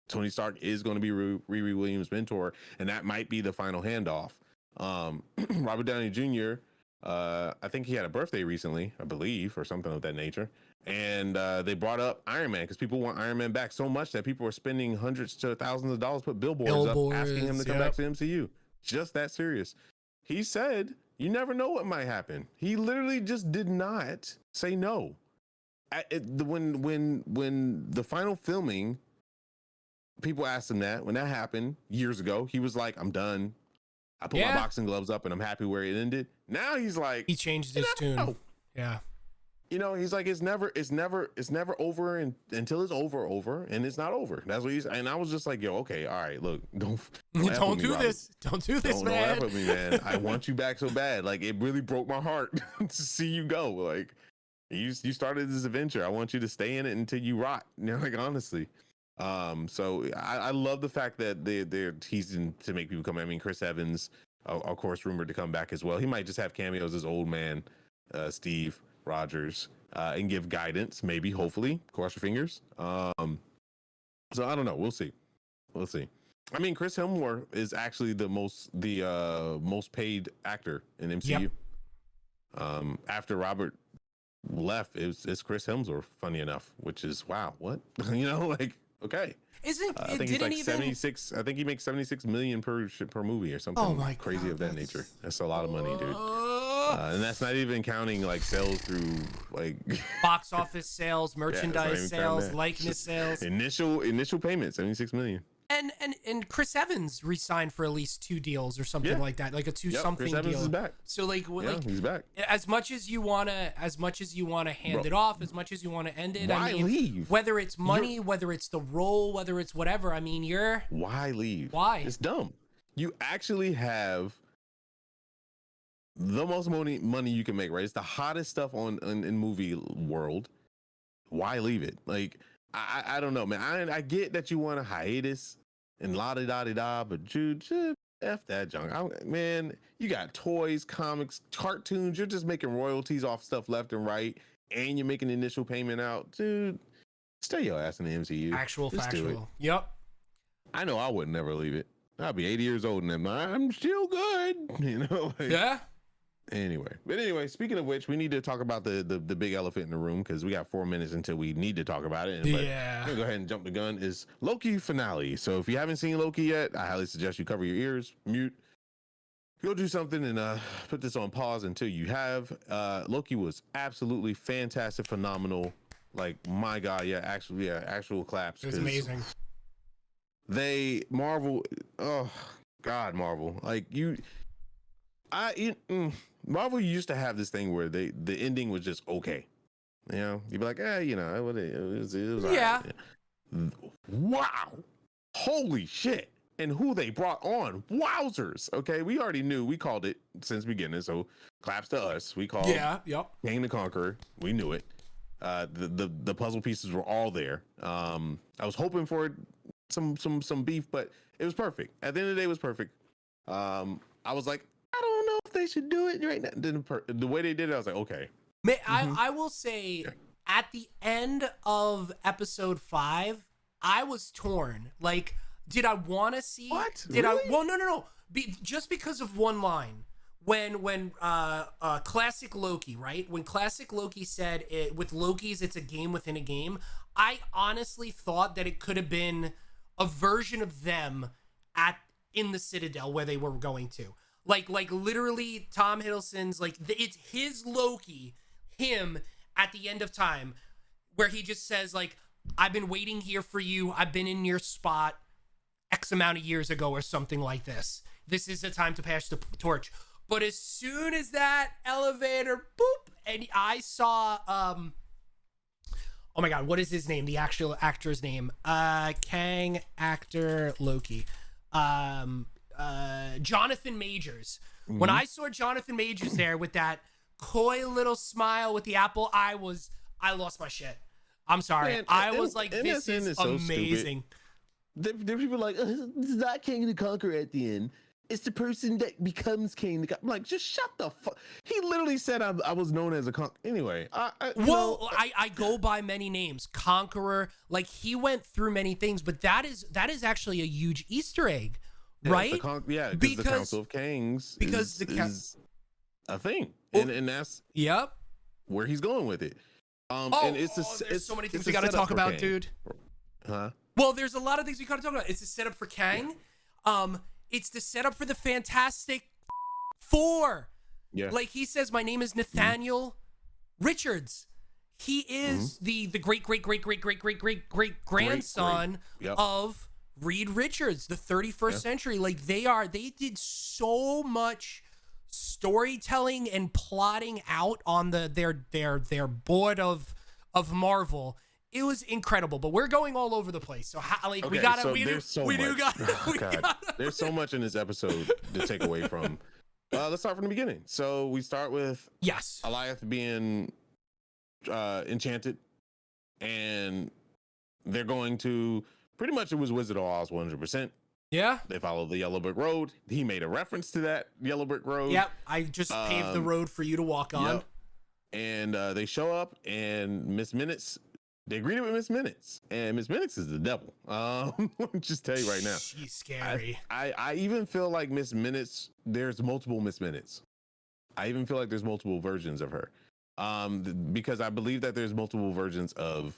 Tony Stark is going to be Riri Williams' mentor, and that might be the final handoff. Robert Downey Jr. I think he had a birthday recently, I believe, or something of that nature. And they brought up Iron Man because people want Iron Man back so much that people are spending hundreds to thousands of dollars to put billboards up asking him to come back to the MCU. Just that serious. He said, you never know what might happen. He literally just did not say no. When the final filming, people asked him that. When that happened years ago, he was like, I'm done. I put my boxing gloves up and I'm happy where it ended. Now he's like, he changed his tune. Know. Yeah. He's like, it's never over until it's over, and it's not over. That's what he's. And I was just like, yo, okay, all right, look, don't do this, man. Don't laugh at me, man. I want you back so bad. Like, it really broke my heart to see you go. Like, you started this adventure. I want you to stay in it until you rot. Like, honestly. So I love the fact that they're teasing to make people come. I mean, Chris Evans, of course, rumored to come back as well. He might just have cameos as old man, Steve Rogers, and give guidance, maybe, hopefully. Cross your fingers. So I don't know. We'll see. I mean, Chris Hemsworth is actually the most paid actor in MCU. Yep. After Robert left, it's Chris Hemsworth, funny enough, which is wow. What? Okay. I think he's 76. I think he makes 76 million per movie or something crazy of that nature. That's a lot of money, dude. And that's not even counting like sales through like box office sales, merchandise sales, likeness sales. Initial payment, 76 million. And Chris Evans re-signed for at least 2 deals or something like that, like a 2-something Chris Evans deal. is back. So he's back. As much as you wanna hand it off, as much as you wanna end it. Why leave? Whether it's money, whether it's the role, whether it's whatever. I mean, why leave? Why? It's dumb. You actually have the most money you can make, right? It's the hottest stuff in movie world. Why leave it? Like, I don't know, man. I get that you want a hiatus and la-di-da-di-da, but dude, F that junk. Man, you got toys, comics, cartoons. You're just making royalties off stuff left and right, and you're making the initial payment out. Dude, stay your ass in the MCU. Factual. Yep. I know I would never leave it. I'll be 80 years old and I'm still good. Yeah. Anyway, speaking of which, we need to talk about the big elephant in the room because we got 4 minutes until we need to talk about it. Yeah. I'm gonna go ahead and jump the gun. Is Loki Finale. So if you haven't seen Loki yet, I highly suggest you cover your ears, mute, go do something, and put this on pause until you have. Loki was absolutely fantastic, phenomenal. Like, my God, actual claps. It was amazing. Marvel. Like Marvel used to have this thing where the ending was just okay. You'd be like, it was yeah. Right. Wow. Holy shit. And who they brought on. Wowzers. Okay, we already knew. We called it since the beginning, so claps to us. We called Kang the Conqueror. We knew it. The puzzle pieces were all there. I was hoping for some beef, but it was perfect. At the end of the day, it was perfect. I was like, I don't know if they should do it right now. The way they did it, I was like, okay. I will say, at the end of episode 5, I was torn. Like, did I want to see? What? Did really? I? Well, no. Just because of one line. When classic Loki, right? When classic Loki said it with Loki's, it's a game within a game. I honestly thought that it could have been a version of them in the Citadel where they were going to. Like literally Tom Hiddleston's, like, it's his Loki, him at the end of time, where he just says, like, I've been waiting here for you. I've been in your spot X amount of years ago or something like this. This is the time to pass the torch. But as soon as that elevator, boop, and I saw, oh my God, what is his name? The actual actor's name. Kang, actor, Loki. Jonathan Majors. Mm-hmm. When I saw Jonathan Majors there with that coy little smile with the apple, I lost my shit. I'm sorry. Man, I was like, this is amazing. So there are people like, it's not King the Conqueror at the end. It's the person that becomes King. I'm like, just shut the fuck. He literally said I was known as a conqueror. Anyway, I go by many names. Conqueror. Like, he went through many things, but that is actually a huge Easter egg, right? Because the Council of Kings is a thing, and that's where he's going with it. And there's so many things we got to talk about, dude. Huh? Well, there's a lot of things we got to talk about. It's a setup for Kang. Yeah. It's the setup for the Fantastic Four. Yeah. Like, he says, my name is Nathaniel Richards. He is the great grandson of Reed Richards, the 31st century. Like, they did so much storytelling and plotting out on their board of Marvel. It was incredible, but we're going all over the place. So there's so much in this episode to take away from. Let's start from the beginning. So we start with Alioth being enchanted, and they're going to pretty much, it was Wizard of Oz 100%. Yeah. They follow the Yellow Brick Road. He made a reference to that Yellow Brick Road. Yep. I just paved the road for you to walk on. Yep. And they show up, and Miss Minutes. They greeted with Miss Minutes, and Miss Minutes is the devil. Let me just tell you right now. She's scary. I even feel like Miss Minutes, there's multiple Miss Minutes. I even feel like there's multiple versions of her. Because I believe that there's multiple versions of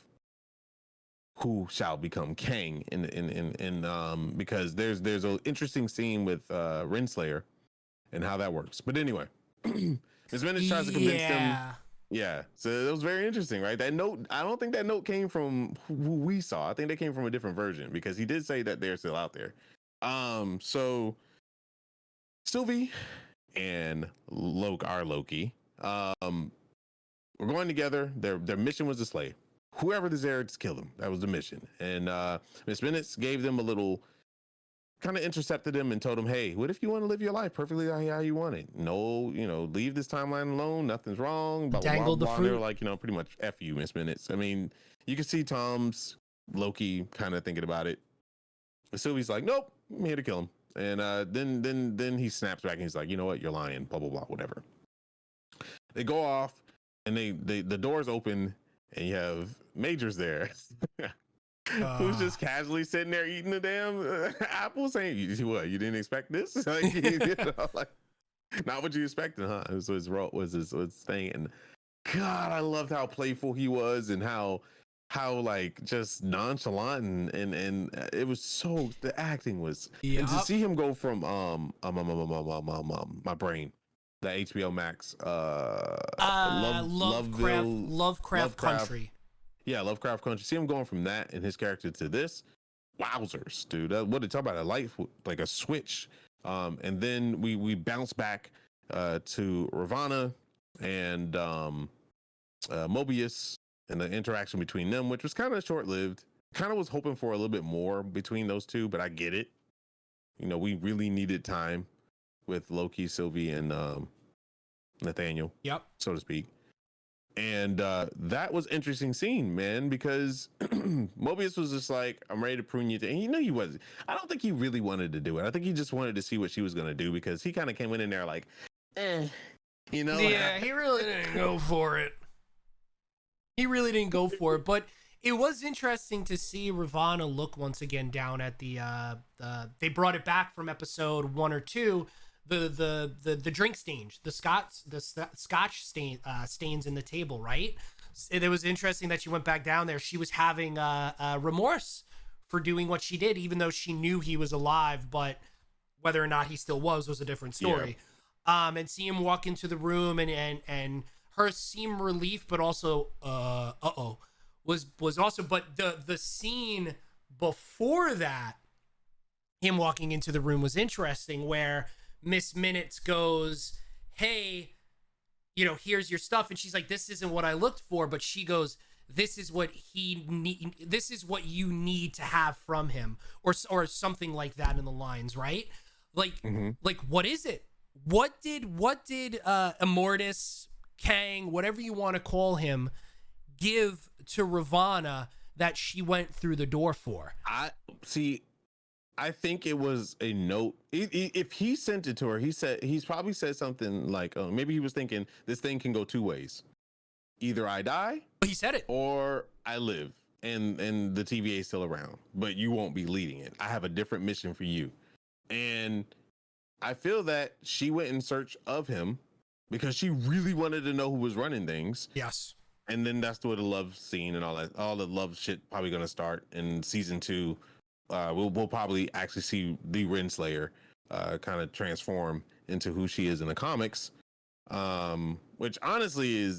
who shall become Kang in because there's an interesting scene with Renslayer and how that works. But anyway, Miss Minutes tries to convince them. Yeah, so it was very interesting, right? That note, I don't think that note came from who we saw. I think they came from a different version, because he did say that they're still out there. So Sylvie and Loki, we're going together. Their mission was to slay whoever is there, to kill them. That was the mission. And Miss Minutes gave them a little, kind of intercepted them and told them, hey, what if you want to live your life perfectly how you want it? No, leave this timeline alone. Nothing's wrong. Blah, Dangled blah, blah, the fruit. They're like, pretty much F you, Miss Minutes. I mean, you can see Tom's Loki kind of thinking about it. But Sylvie's like, nope, I'm here to kill him. And then he snaps back and he's like, you know what? You're lying. Blah, blah, blah, whatever. They go off, and the doors open, and you have Majors there. Who's just casually sitting there eating the damn apple, saying, "What? You didn't expect this? Like, not what you expected, huh?" It was his role, was his thing, and God, I loved how playful he was, and how like just nonchalant, and it was so, the acting was, and to see him go from my brain, the HBO Max Lovecraft Country. Yeah, Lovecraft Country. See him going from that and his character to this. Wowzers, dude. What they talk about, a light, like a switch. And then we bounce back to Ravonna and Mobius, and the interaction between them, which was kind of short-lived. Kind of was hoping for a little bit more between those two, but I get it. We really needed time with Loki, Sylvie, and Nathaniel. Yep. So to speak. And that was interesting scene, man, because Mobius was just like, I'm ready to prune you. And he wasn't. I don't think he really wanted to do it. I think he just wanted to see what she was going to do, because he kind of came in there like, Yeah, he really didn't go for it. But it was interesting to see Ravonna look once again down at the they brought it back from episode 1 or 2. The drink stains, the scotch stains in the table, right? It was interesting that she went back down there. She was having remorse for doing what she did, even though she knew he was alive, but whether or not he still was a different story. Yeah. And see him walk into the room, and her seem relief, but also was also, but the scene before that, him walking into the room, was interesting, where Miss Minutes goes, hey, you know, here's your stuff, and she's like, this isn't what I looked for, but she goes, this is what this is what you need to have from him, or something like that in the lines, right? Like, like, what is it? What did Immortus, Kang, whatever you want to call him, give to Ravonna that she went through the door for? I think it was a note. If he sent it to her, he's probably said something like, maybe he was thinking this thing can go two ways. Either I die, he said it, or I live, and the TVA is still around, but you won't be leading it. I have a different mission for you. And I feel that she went in search of him because she really wanted to know who was running things. Yes. And then that's where the love scene and all the love shit probably going to start in season 2. We'll probably actually see the Renslayer kind of transform into who she is in the comics, which honestly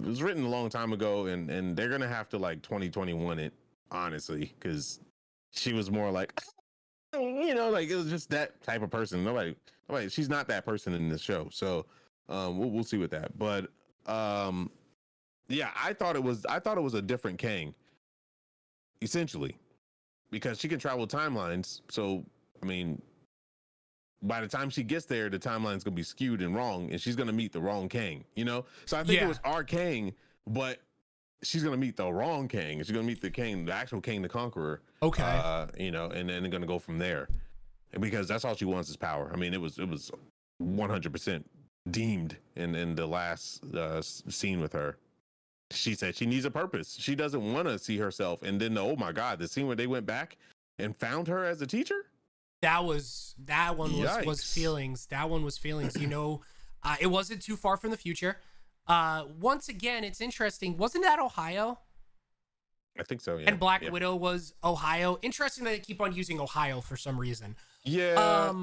was written a long time ago, and they're gonna have to like 2021 it, honestly, because she was more like, you know, like it was just that type of person. Nobody, she's not that person in this show. So we'll see with that. But yeah, I thought it was a different Kang, essentially, because she can travel timelines. So, I mean, by the time she gets there, the timeline's going to be skewed and wrong, and she's going to meet the wrong Kang, you know? So I think it was our Kang, but she's going to meet the wrong Kang. She's going to meet the Kang, the actual Kang the Conqueror. Okay. You know, and then going to go from there, because that's all she wants is power. I mean, it was 100% deemed in the last scene with her. She said she needs a purpose. She doesn't want to see herself. And then, oh my God, the scene where they went back and found her as a teacher. That one was feelings. That one was feelings. You know, it wasn't too far from the future. Once again, it's interesting. Wasn't that Ohio? I think so. Yeah. And Black Widow was Ohio. Interesting that they keep on using Ohio for some reason. Yeah.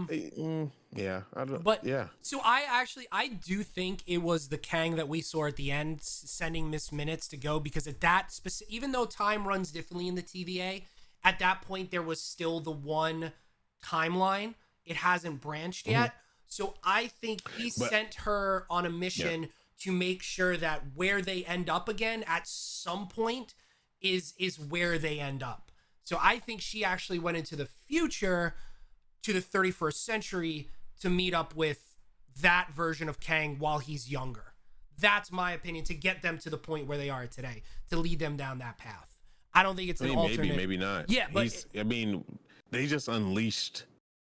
Yeah. I don't. But yeah. So I do think it was the Kang that we saw at the end sending Miss Minutes to go, because at that even though time runs differently in the TVA, at that point there was still the one timeline. It hasn't branched yet. So I think he sent her on a mission to make sure that where they end up again at some point is where they end up. So I think she actually went into the future, to the 31st century, to meet up with that version of Kang while he's younger. That's my opinion, to get them to the point where they are today, to lead them down that path. I don't think it's an alternate. Maybe not. Yeah, but they just unleashed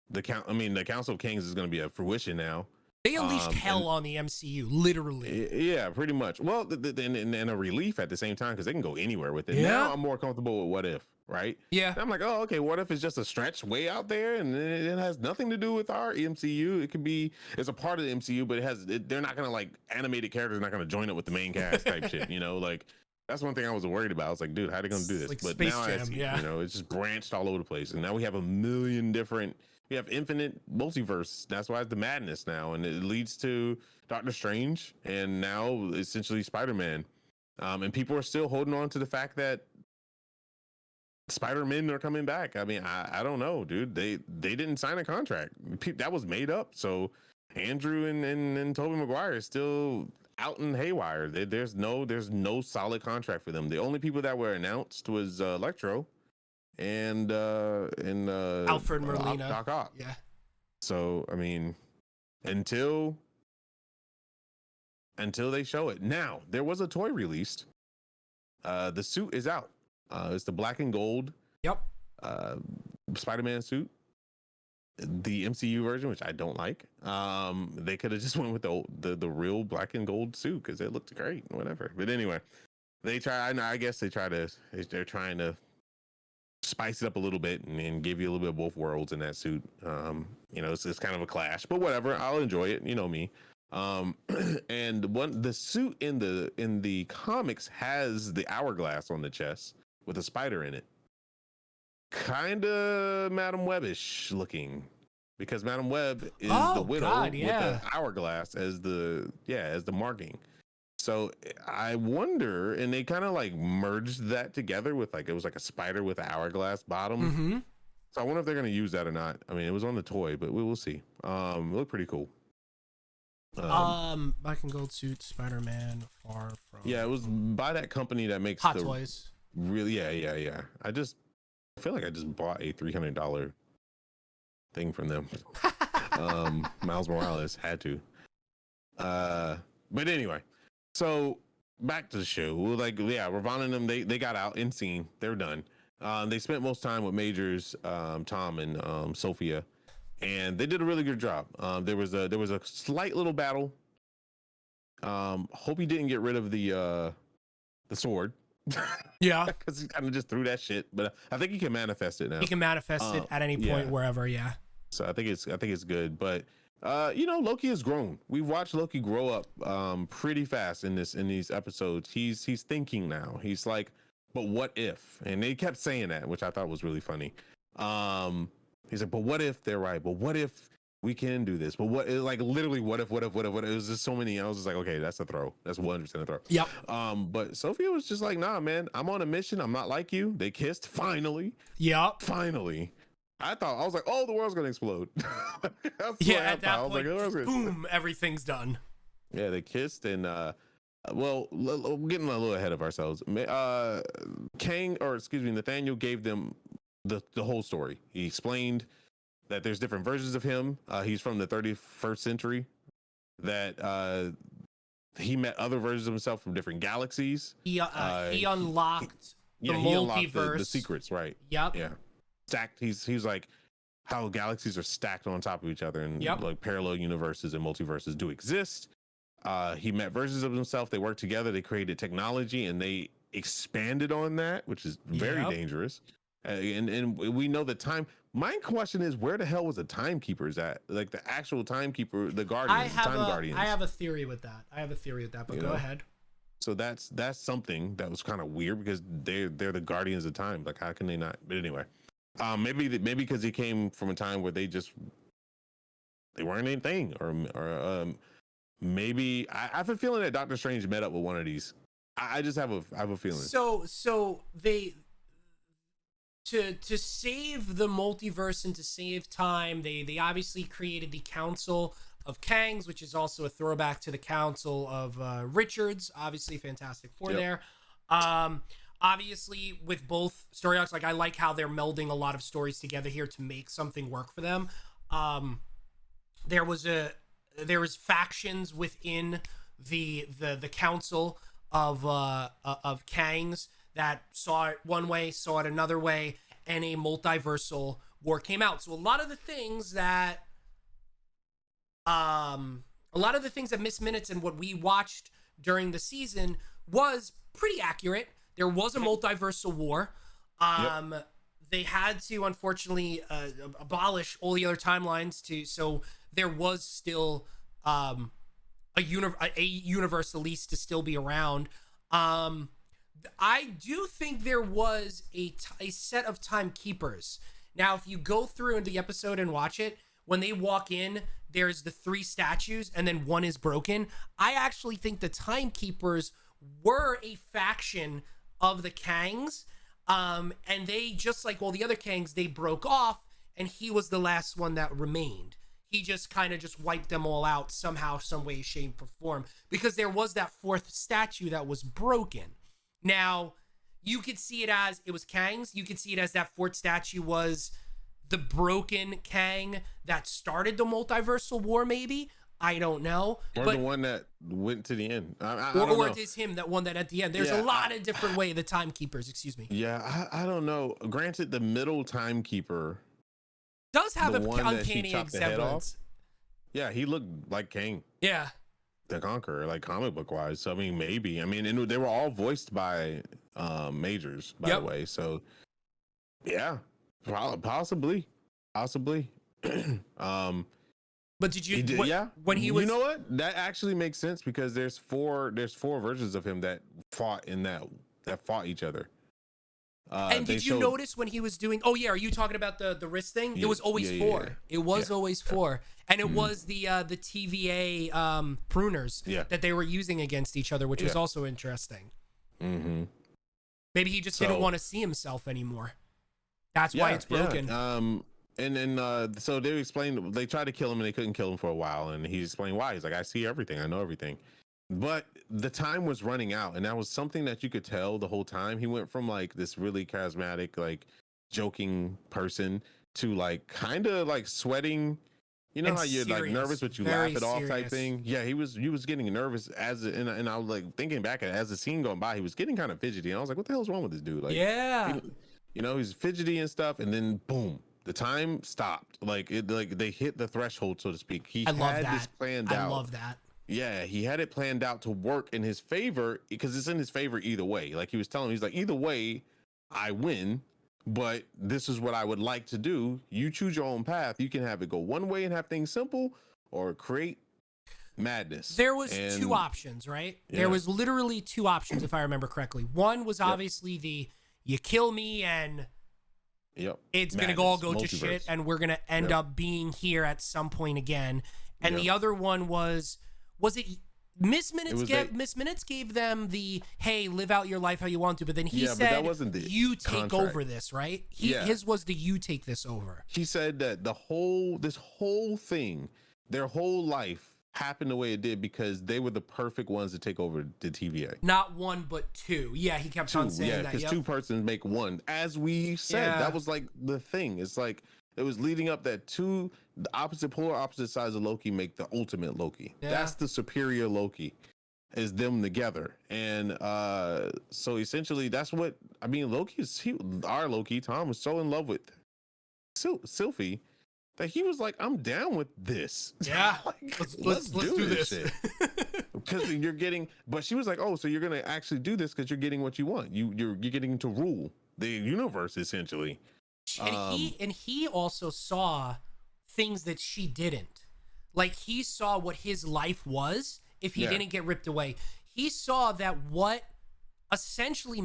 the Council of Kings is going to be a fruition now. They unleashed hell on the MCU, literally. Yeah, pretty much. Well, and a relief at the same time, because they can go anywhere with it. Yeah. Now I'm more comfortable with What If, right? Yeah. And I'm like, oh, okay, What If is just a stretch way out there, and it has nothing to do with our MCU. It's a part of the MCU, but they're not going to, like, animated characters are not going to join up with the main cast type shit, you know? Like, that's one thing I was worried about. I was like, dude, how are they going to do this? Like but Space now Jam, I see, yeah. you know, it's just branched all over the place. And now we have a million different... We have infinite multiverse. That's why it's the madness now, and it leads to Doctor Strange, and now essentially Spider-Man. And people are still holding on to the fact that Spider-Men are coming back. I mean, I don't know, dude. They didn't sign a contract. That was made up. So Andrew and Tobey Maguire is still out in haywire. There's no solid contract for them. The only people that were announced was Electro and Alfred Molina, Doc Ock. Yeah. So I mean, until they show it. Now there was a toy released. The suit is out. It's the black and gold. Yep. Spider-Man suit. The MCU version, which I don't like. They could have just went with the real black and gold suit because it looked great. Whatever. But anyway, they're trying to spice it up a little bit and give you a little bit of both worlds in that suit. You know, it's kind of a clash, but whatever. I'll enjoy it. You know me. And the suit in the comics has the hourglass on the chest with a spider in it. Kind of Madam Web-ish looking, because Madam Web is the widow with the hourglass as the marking. So I wonder, and they kind of like merged that together with like, it was like a spider with an hourglass bottom. Mm-hmm. So I wonder if they're going to use that or not. I mean, it was on the toy, but we will see. It looked pretty cool. Black and gold suit, Spider-Man, far from. Yeah, it was by that company that makes Hot Toys. Really, yeah. I feel like I just bought a $300 thing from them. Miles Morales had to. But anyway, so back to the show. Ravonna and them, they got out in scene. They're done. They spent most time with Majors, Tom, and Sophia, and they did a really good job. There was a slight little battle. Hope he didn't get rid of the sword. Yeah, because he kind of just threw that shit. But I think he can manifest it now. He can manifest it at any point, wherever. Yeah. So I think it's good. But Loki has grown. We've watched Loki grow up pretty fast in these episodes. He's thinking now. He's like, but what if? And they kept saying that, which I thought was really funny. He's like, but what if they're right? But what if we can do this? But what, like, literally, what if? It was just so many. I was just like, okay, that's a throw. That's 100% a throw. Yep. But Sophia was just like, nah, man, I'm on a mission. I'm not like you. They kissed finally. Yep. Finally. I was like, oh, the world's gonna explode. At that point, boom, everything's done. Yeah, they kissed, and we're getting a little ahead of ourselves. Nathaniel gave them the whole story. He explained that there's different versions of him. He's from the 31st century. That he met other versions of himself from different galaxies. He unlocked the multiverse, the secrets, right? Yep. Yeah. Stacked. He's like how galaxies are stacked on top of each other, and like parallel universes and multiverses do exist. He met versions of himself. They worked together. They created technology, and they expanded on that, which is very dangerous. And we know the time. My question is, where the hell was the timekeepers at? Like the actual timekeeper, the guardians, guardians. I have a theory with that. But go ahead. So that's something that was kind of weird because they're the guardians of time. Like, how can they not? But anyway, maybe because he came from a time where they weren't anything, or maybe I have a feeling that Doctor Strange met up with one of these. I just have a feeling. So they to save the multiverse and to save time, they obviously created the Council of Kangs, which is also a throwback to the Council of Richards. Obviously, Fantastic Four there. Obviously, with both story arcs, like I like how they're melding a lot of stories together here to make something work for them. There was factions within the Council of Kangs that saw it one way, saw it another way, and a multiversal war came out. So a lot of the things that Miss Minutes and what we watched during the season was pretty accurate. There was a multiversal war. They had to, unfortunately, abolish all the other timelines so there was still a universe at least to still be around. I do think there was a set of timekeepers. Now, if you go through in the episode and watch it, when they walk in, there's the 3 statues and then one is broken. I actually think the timekeepers were a faction of the Kangs. And they, just like all the other Kangs, they broke off, and he was the last one that remained. He just kind of just wiped them all out somehow, some way, shape, or form, because there was that 4th statue that was broken. Now, you could see it as it was Kangs. You could see it as that 4th statue was the broken Kang that started the multiversal war, maybe. I don't know. Or the one that went to the end. Or it is him, that one that at the end. There's a lot of different way, the timekeepers, excuse me. Yeah, I don't know. Granted, the middle timekeeper does have an uncanny resemblance. Yeah, he looked like Kang. Yeah. The Conqueror, like comic book wise. So I mean, maybe. I mean, and they were all voiced by Majors, by the way. So yeah, possibly. But did you? When he was, you know what? That actually makes sense because there's four versions of him that fought each other. And did you notice when he was doing? Oh yeah, are you talking about the wrist thing? It was always four. Yeah. It was always four, and it was the TVA pruners that they were using against each other, which was also interesting. Mm-hmm. Maybe he just didn't want to see himself anymore. That's why it's broken. And then so they explained they tried to kill him and they couldn't kill him for a while, and he explained why. He's like, I see everything, I know everything. But the time was running out, and that was something that you could tell the whole time. He went from like this really charismatic, like joking person to like kind of like sweating. You know how you're like nervous, but you laugh it off type thing. Yeah, he was getting nervous and I was like thinking back at as the scene going by, he was getting kind of fidgety. And I was like, what the hell's wrong with this dude? Like, he's fidgety and stuff, and then boom, the time stopped. Like they hit the threshold, so to speak. He had this planned out. I love that. Yeah, he had it planned out to work in his favor because it's in his favor either way. Like he was telling me, he's like, either way, I win, but this is what I would like to do. You choose your own path. You can have it go one way and have things simple, or create madness. There was two options, right? Yeah. There was literally two options, if I remember correctly. One was obviously the you kill me and it's going to all go to shit and we're going to end up being here at some point again. And the other one was it Miss Minutes gave them the, hey, live out your life how you want to, but then he said, but that wasn't the you take over this, right? His was the you take this over. He said that this whole thing, their whole life happened the way it did because they were the perfect ones to take over the TVA. Not one, but two. Yeah, he kept on saying that. Yeah, because two persons make one. As we said, that was like the thing. It's like it was leading up that the polar opposite sides of Loki make the ultimate Loki. Yeah. That's the superior Loki, is them together. And so essentially that's what, I mean, our Loki, Tom, was so in love with Sylvie that he was like, I'm down with this. Yeah. Like, let's do this shit. Because you're getting, but she was like, oh, so you're going to actually do this because you're getting what you want. You're getting to rule the universe, essentially. And he also saw things that she didn't. Like, he saw what his life was if he didn't get ripped away. He saw that what essentially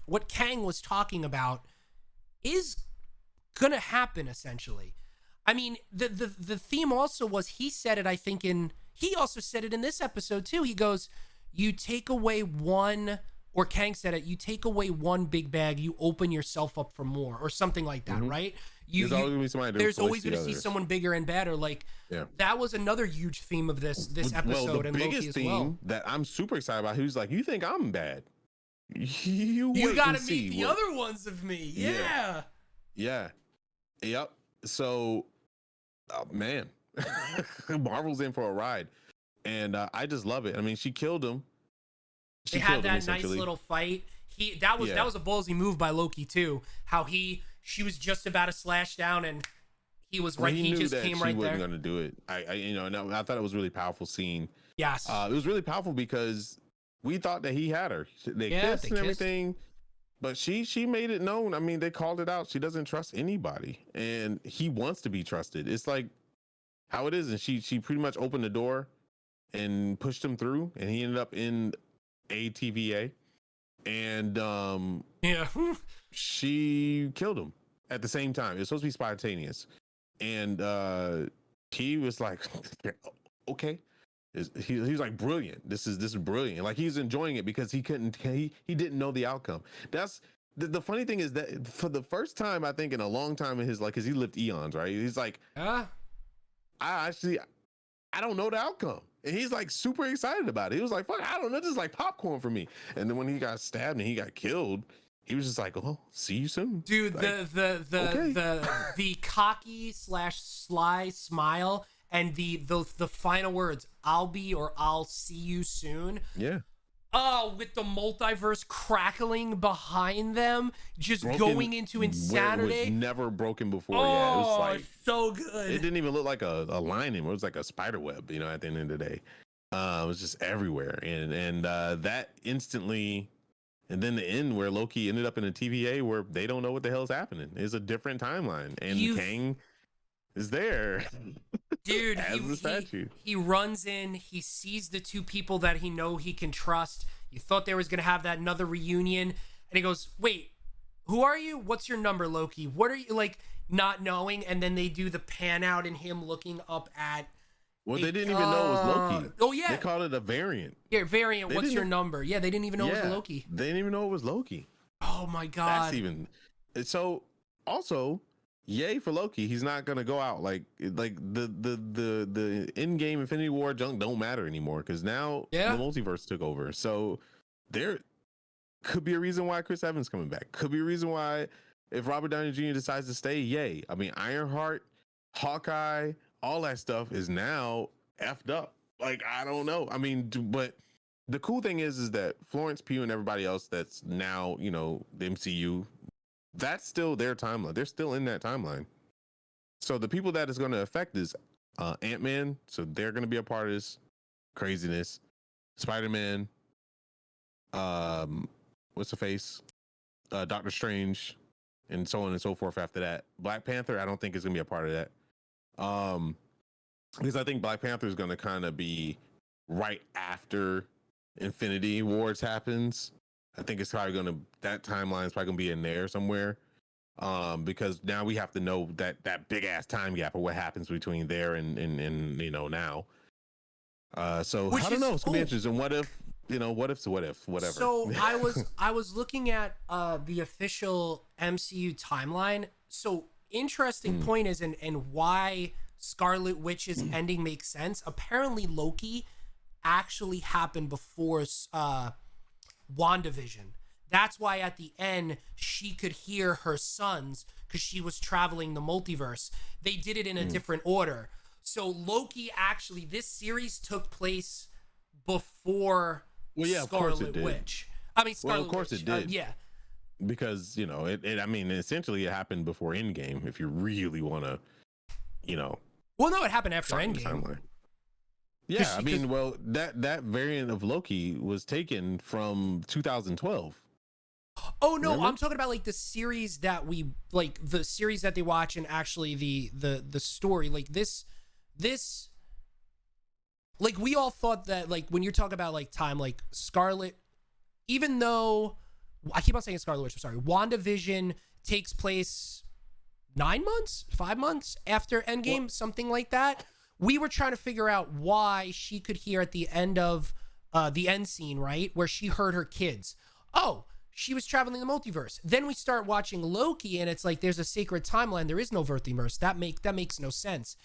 what Kang was talking about is gonna happen, essentially. I mean, the theme also was, he said it, I think, he also said it in this episode too. He goes, you take away one, or Kang said it, you take away one big bag, you open yourself up for more, or something like that, right? There's always going to see someone bigger and better. Like, that was another huge theme of this episode, and Loki as well. That I'm super excited about, he was like, you think I'm bad? You got to meet the other ones of me. Yeah. Yep. So, man, Marvel's in for a ride, and I just love it. I mean, she killed him. They had that nice little fight. That was a ballsy move by Loki too. How she was just about to slash down, and he was right. He just came right there. She wasn't going to do it. I thought it was a really powerful scene. Yes, it was really powerful because we thought that he had her. They kissed and everything, but she made it known. I mean, they called it out. She doesn't trust anybody, and he wants to be trusted. It's like how it is, and she pretty much opened the door and pushed him through, and he ended up in a TVA, and she killed him at the same time. It was supposed to be spontaneous, and he was like, okay. He's like, brilliant. This is brilliant. Like, he's enjoying it because he didn't know the outcome. That's the funny thing, is that for the first time, I think, in a long time in his life, because he lived eons, right? He's like, I don't know the outcome. And he's like super excited about it. He was like, fuck, I don't know. This is like popcorn for me. And then when he got stabbed and he got killed, he was just like, oh, see you soon. Dude, like, the cocky / sly smile and the final words, I'll be, or I'll see you soon. Yeah. Oh, with the multiverse crackling behind them, just going into insanity. It was never broken before. Oh, yeah, it was like so good. It didn't even look like a lining. It was like a spider web, at the end of the day. It was just everywhere. And that instantly, and then the end where Loki ended up in a TVA where they don't know what the hell is happening. It's a different timeline. And Kang is there. Dude, he runs in, he sees the two people that he can trust. You thought they was going to have that another reunion, And he goes, wait, who are you? What's your number, Loki? What are you, like, not knowing? And then they do the pan out and him looking up at. Well, they didn't even know it was Loki. Oh, yeah. They called it a variant. Yeah, variant. What's your number? Yeah, they didn't even know it was Loki. They didn't even know it was Loki. Oh, my God. That's even. So, also, yay for Loki. He's not gonna go out like the in-game Infinity War junk don't matter anymore because now the multiverse took over. So there could be a reason why Chris Evans coming back. Could be a reason why if Robert Downey Jr. decides to stay, yay. I mean, Ironheart, Hawkeye, all that stuff is now effed up. Like, I don't know. I mean, but the cool thing is that Florence Pugh and everybody else that's now, you know, the MCU, that's still their timeline. They're still in that timeline. So the people that is going to affect is Ant-Man. So they're going to be a part of this craziness. Spider-Man. What's the face? Doctor Strange, and so on and so forth after that. Black Panther, I don't think is going to be a part of that. Because I think Black Panther is going to kind of be right after Infinity Wars happens. I think it's probably that timeline is probably going to be in there somewhere. Because now we have to know that big ass time gap of what happens between there and you know, now. So I don't know. It's going to be interesting. What if, you know, what if, whatever. So I was looking at the official MCU timeline. So interesting point is, and why Scarlet Witch's ending makes sense. Apparently Loki actually happened before WandaVision. That's why at the end she could hear her sons, because she was traveling the multiverse. They did it in a different order. So Loki actually, this series took place before Scarlet Witch. I mean, Scarlet Witch. Of course it did. Yeah. Because, you know, I mean, essentially it happened before Endgame, if you really want to, you know. Well, no, it happened after Endgame. Yeah, I mean, well, that variant of Loki was taken from 2012. Oh no, remember? I'm talking about like the series that the series that they watch, and actually the story, like this, like we all thought that, like when you're talking about like time, like Scarlet, even though I keep on saying Scarlet Witch, I'm sorry, WandaVision takes place 5 months after Endgame, something like that. We were trying to figure out why she could hear at the end of the end scene, right, where she heard her kids. Oh, she was traveling the multiverse. Then we start watching Loki, and it's like there's a sacred timeline. There is no Vertiverse. That makes no sense.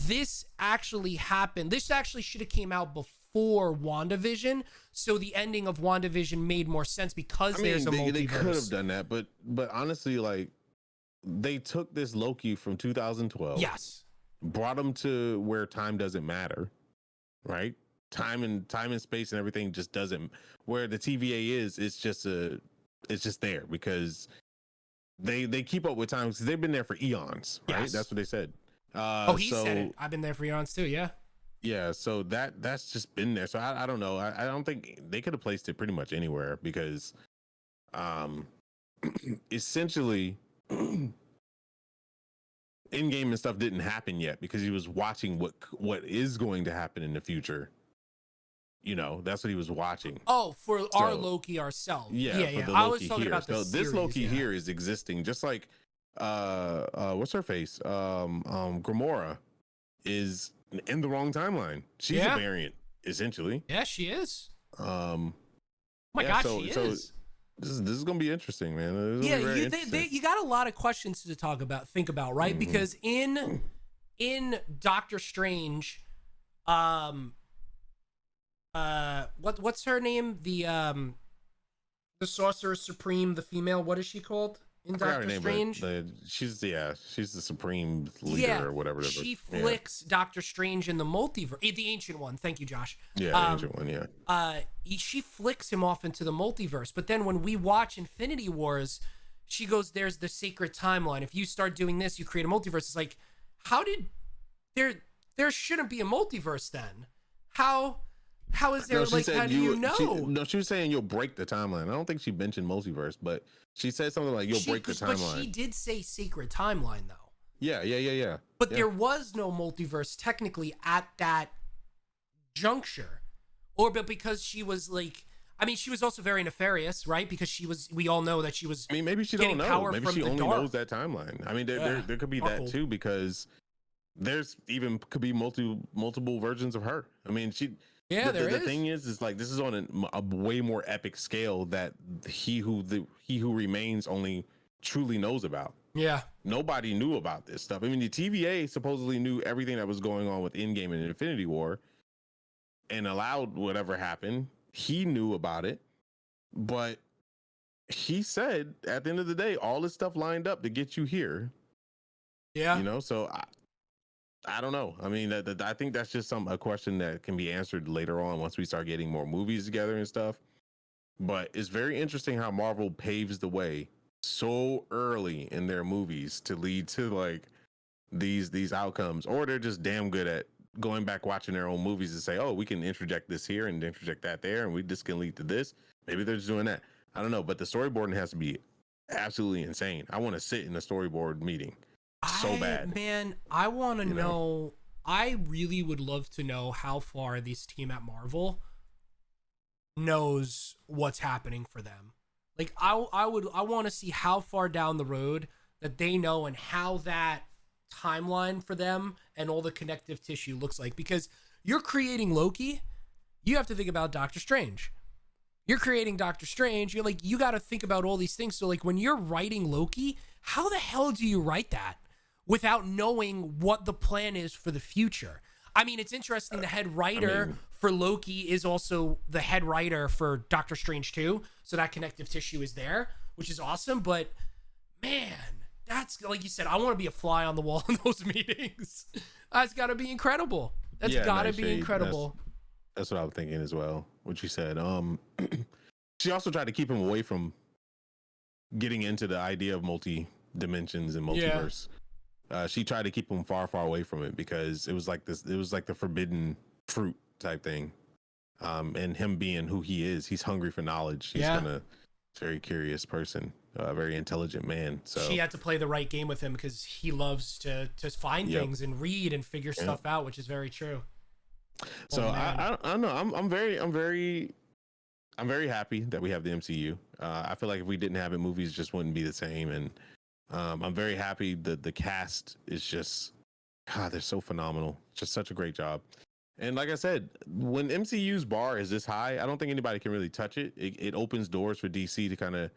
This actually happened. This actually should have came out before WandaVision, so the ending of WandaVision made more sense because there's a multiverse. They could have done that, but honestly, like, they took this Loki from 2012. Yes. Brought him to where time doesn't matter, right? Time and space and everything just doesn't. Where the TVA is, it's just there because they keep up with time because they've been there for eons, right? Yes. That's what they said. He said it. I've been there for eons too. Yeah. Yeah. So that's just been there. So I don't know. I don't think they could have placed it pretty much anywhere because, essentially. Endgame and stuff didn't happen yet because he was watching what is going to happen in the future. You know, that's what he was watching. Oh, for our Loki ourselves. Yeah. I was talking about the series, this Loki here is existing, just like what's her face? Gamora is in the wrong timeline. She's a variant, essentially. Yeah, she is. My God, she is. This is gonna be interesting, man. You got a lot of questions to think about, right? Mm-hmm. Because in Doctor Strange, what's her name? The Sorcerer Supreme, the female. What is she called in Doctor Strange? She's the Supreme leader or whatever. She flicks Doctor Strange in the multiverse. The Ancient One. Thank you, Josh. Yeah, the Ancient One. Yeah. She flicks him off into the multiverse, but then when we watch Infinity Wars, she goes, "There's the sacred timeline. If you start doing this, you create a multiverse." It's like, how did there shouldn't be a multiverse then? How is there, how do you know? She was saying you'll break the timeline. I don't think she mentioned multiverse, but she said something like you'll break the timeline. But she did say sacred timeline though. Yeah. But there was no multiverse technically at that juncture. But because she was like, I mean, she was also very nefarious, right? Because we all know that she was. I mean, maybe she don't know. Maybe she only knows that timeline. I mean, there could be that too, because there's even could be multiple versions of her. I mean, the thing is like, this is on a way more epic scale that he who remains only truly knows about. Yeah. Nobody knew about this stuff. I mean, the TVA supposedly knew everything that was going on with Endgame and Infinity War and allowed whatever happened. He knew about it, but he said at the end of the day, all this stuff lined up to get you here. Yeah. You know, so I don't know. I mean, I think that's just a question that can be answered later on once we start getting more movies together and stuff. But it's very interesting how Marvel paves the way so early in their movies to lead to like these outcomes, or they're just damn good at going back watching their own movies and say, oh, we can interject this here and interject that there, and this can lead to this. Maybe they're just doing that. I don't know, but the storyboarding has to be absolutely insane. I want to sit in a storyboard meeting so bad. Man, I want to know. I really would love to know how far this team at Marvel knows what's happening for them. Like, I want to see how far down the road that they know, and how that timeline for them and all the connective tissue looks like. Because you're creating Loki, you have to think about Doctor Strange. You're creating Doctor Strange, you're like, you got to think about all these things. So like, when you're writing Loki, how the hell do you write that without knowing what the plan is for the future? I mean, it's interesting, the head writer for Loki is also the head writer for Doctor Strange too, so that connective tissue is there, which is awesome. But man, that's, like you said, I want to be a fly on the wall in those meetings. That's got to be incredible. That's got to be incredible. That's what I was thinking as well, what you said. She also tried to keep him away from getting into the idea of multi-dimensions and multiverse. She tried to keep him far away from it, because it was like the forbidden fruit type thing. And him being who he is, he's hungry for knowledge. He's a very curious person, a very intelligent man. So she had to play the right game with him, because he loves to find things and read and figure stuff out, which is very true. So I don't know. I'm very happy that we have the MCU. I feel like if we didn't have it, movies just wouldn't be the same. And I'm very happy that the cast is just, God, they're so phenomenal. Just such a great job. And like I said, when MCU's bar is this high, I don't think anybody can really touch it. It opens doors for DC to kind of,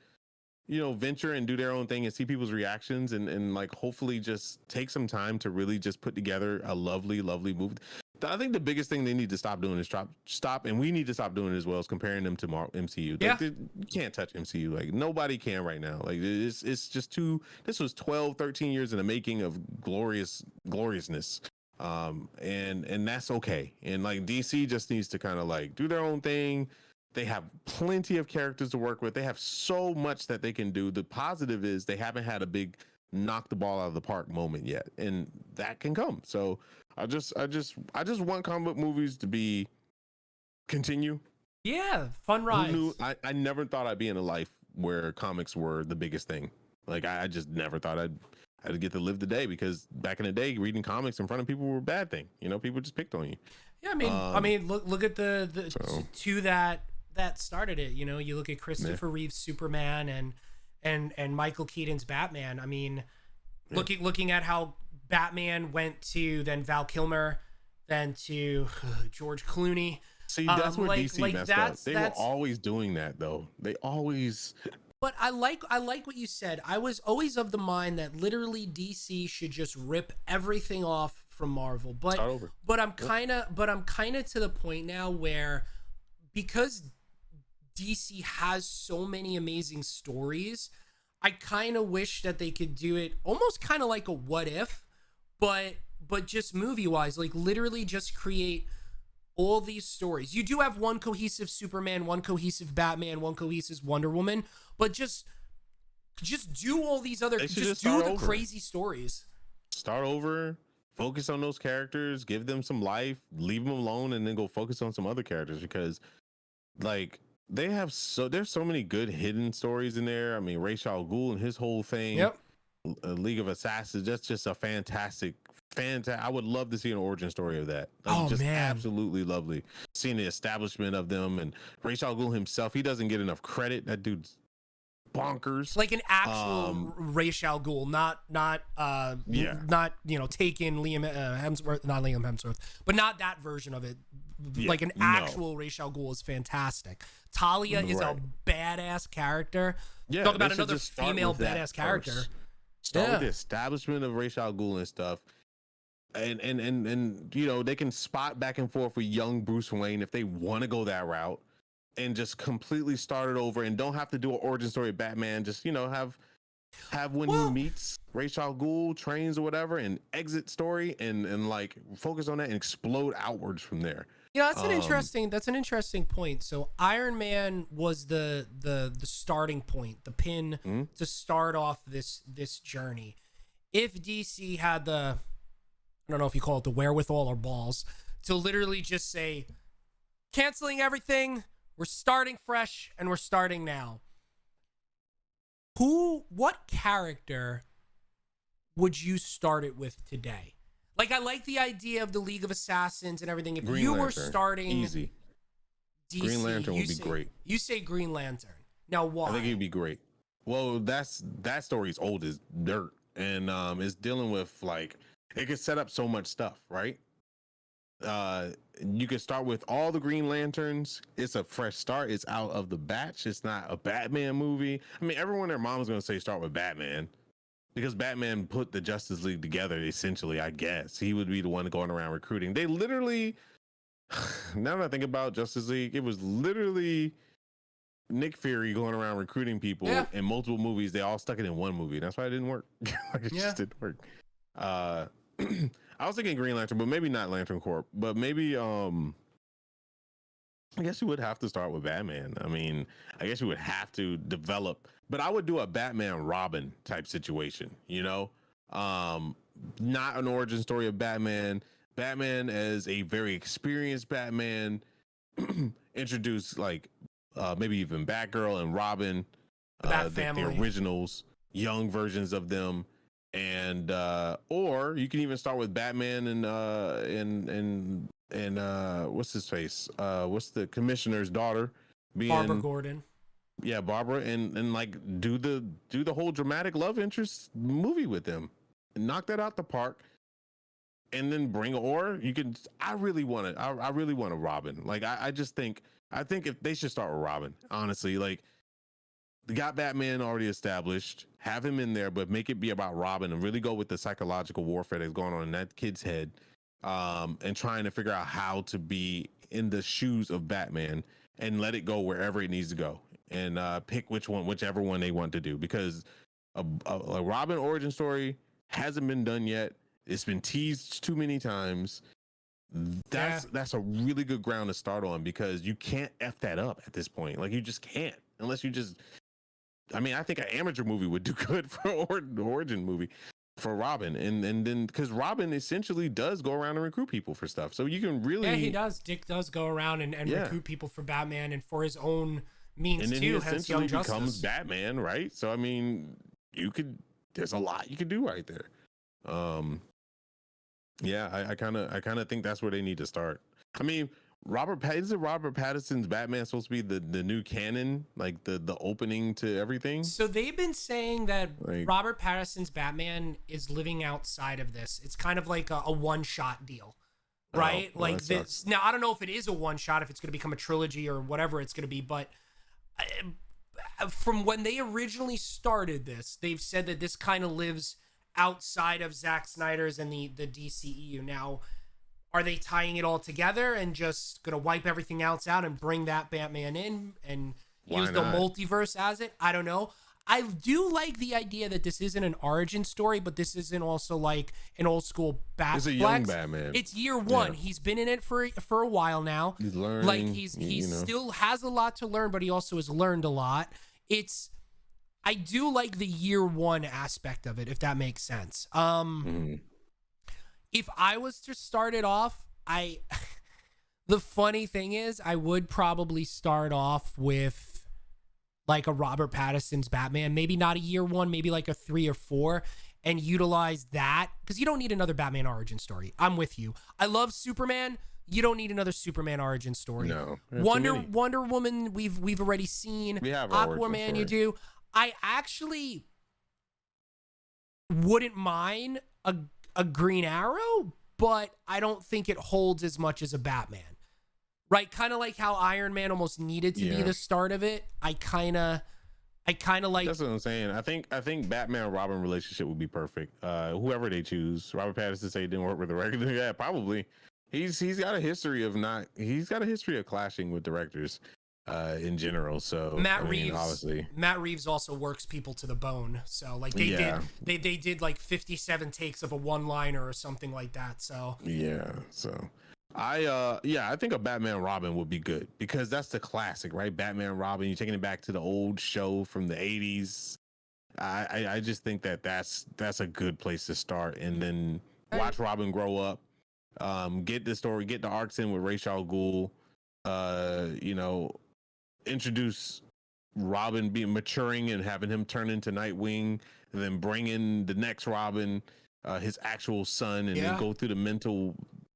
venture and do their own thing and see people's reactions, and like hopefully just take some time to really just put together a lovely movie. I think the biggest thing they need to stop doing is stop, and we need to stop doing it as well, is comparing them to MCU. Yeah. Like, you can't touch MCU. Like, nobody can right now. Like, it's just this was 12, 13 years in the making of gloriousness. And that's okay. And like, DC just needs to kind of like do their own thing. They have plenty of characters to work with. They have so much that they can do. The positive is they haven't had a big knock the ball out of the park moment yet, and that can come. So I just want comic book movies to continue. Yeah, fun rides. I never thought I'd be in a life where comics were the biggest thing. Like, I just never thought I'd get to live the day, because back in the day, reading comics in front of people were a bad thing. People just picked on you. Yeah, I mean, look at the two that started it. You look at Christopher Reeve's Superman and Michael Keaton's Batman. I mean, looking at how Batman went to then Val Kilmer, then to George Clooney. See, that's where DC messed up. They were always doing that, though. They always. But I like what you said. I was always of the mind that literally DC should just rip everything off from Marvel. But I'm kind of to the point now where, because DC has so many amazing stories, I kind of wish that they could do it almost kind of like a what if, but just movie wise, like literally just create all these stories. You do have one cohesive Superman, one cohesive Batman, one cohesive Wonder Woman, but just do all these other, just do the crazy stories. Start over, focus on those characters, give them some life, leave them alone, and then go focus on some other characters, because like there's so many good hidden stories in there. I mean, Ra's al Ghul and his whole thing. Yep. League of Assassins. That's just a fantastic. I would love to see an origin story of that. Oh just man, absolutely lovely. Seeing the establishment of them and Ra's al Ghul himself. He doesn't get enough credit. That dude's bonkers. like an actual Ra's al Ghul, not taking Liam Hemsworth, not Liam Hemsworth, but not that version of it. Like an actual Ra's al Ghul is fantastic. Talia is a badass character. Yeah, talk about another female badass character. Start with the establishment of Ra's al Ghul and stuff. And they can spot back and forth with young Bruce Wayne if they want to go that route, and just completely start it over and don't have to do an origin story of Batman. Just have when he meets Ra's al Ghul, trains or whatever, and exit story and like focus on that and explode outwards from there. Yeah, that's an interesting point. So Iron Man was the starting point, the pin to start off this journey. If DC had the, I don't know if you call it the wherewithal or balls, to literally just say, canceling everything, we're starting fresh and we're starting now. What character would you start it with today? Like, I like the idea of the League of Assassins and everything. If Green you Lantern. were starting Easy. DC, Green Lantern would be great. You say Green Lantern. Now, why? I think he'd be great. Well, that story's old as dirt, and it's dealing with, like, it could set up so much stuff, right? You could start with all the Green Lanterns. It's a fresh start. It's out of the batch. It's not a Batman movie. I mean, everyone, their mom's gonna say start with Batman, because Batman put the Justice League together, essentially, I guess. He would be the one going around recruiting. They literally, now that I think about Justice League, it was literally Nick Fury going around recruiting people in multiple movies. They all stuck it in one movie. That's why it didn't work. It just didn't work. I was thinking Green Lantern, but maybe not Lantern Corp. But maybe, I guess you would have to start with Batman. I mean, I guess you would have to develop, but I would do a Batman Robin type situation, not an origin story of Batman. Batman as a very experienced Batman, introduce like maybe even Batgirl and Robin, the originals, young versions of them. And or you can even start with Batman and what's his face? What's the commissioner's daughter? Barbara Gordon. Yeah, Barbara, and like do the whole dramatic love interest movie with them, and knock that out the park. And then I really want a Robin. Like I think if they should start with Robin, honestly, like. They got Batman already established, have him in there, but make it be about Robin and really go with the psychological warfare that's going on in that kid's head, and trying to figure out how to be in the shoes of Batman and let it go wherever it needs to go, and pick whichever one they want to do, because a Robin origin story hasn't been done yet. It's been teased too many times. That's a really good ground to start on, because you can't F that up at this point. Like, you just can't, unless you just, I mean, I think an amateur movie would do good for an origin movie for Robin. And then, because Robin essentially does go around and recruit people for stuff. So you can really. Yeah, he does. Dick does go around and recruit people for Batman and for his own means and then too. Hence Young Justice. Becomes Batman, right? So, I mean, there's a lot you could do right there. Yeah, I kind of think that's where they need to start. I mean, Robert Pattinson's Batman supposed to be the new canon, like the opening to everything? So they've been saying that Robert Pattinson's Batman is living outside of this. It's kind of like a one-shot deal, right? Oh, well, like this. Now, I don't know if it is a one-shot, if it's going to become a trilogy or whatever it's going to be, but from when they originally started this, they've said that this kind of lives outside of Zack Snyder's and the DCEU. Now, are they tying it all together and just gonna wipe everything else out and bring that Batman in and use the multiverse as it? I don't know. I do like the idea that this isn't an origin story, but this isn't also like an old school Batflex. It's a young Batman. It's year one. Yeah. He's been in it for a while now. He's learning. Like he still has a lot to learn, but he also has learned a lot. I do like the year one aspect of it, if that makes sense. If I was to start it off, the funny thing is I would probably start off with like a Robert Pattinson's Batman, maybe not a year one, maybe like a 3 or 4, and utilize that, because you don't need another Batman origin story. I'm with you. I love Superman. You don't need another Superman origin story. No. Wonder Woman, we've already seen. We have our Aquaman, you do. I actually wouldn't mind a Green Arrow, but I don't think it holds as much as a Batman. Right? Kind of like how Iron Man almost needed to be the start of it. I kind of like. That's what I'm saying. I think Batman and Robin relationship would be perfect. Whoever they choose. Robert Pattinson say it didn't work with the regular. Yeah, probably. He's got a history of clashing with directors in general. So Matt Reeves also works people to the bone. So like they did like 57 takes of a one-liner or something like that. So I think a Batman Robin would be good, because that's the classic, right? Batman Robin, you're taking it back to the old show from the 80s. I just think that's a good place to start, and then watch Robin grow up. Get the arcs in with Ra's al Ghul, introduce Robin being maturing and having him turn into Nightwing, and then bring in the next Robin, his actual son, and then go through the mental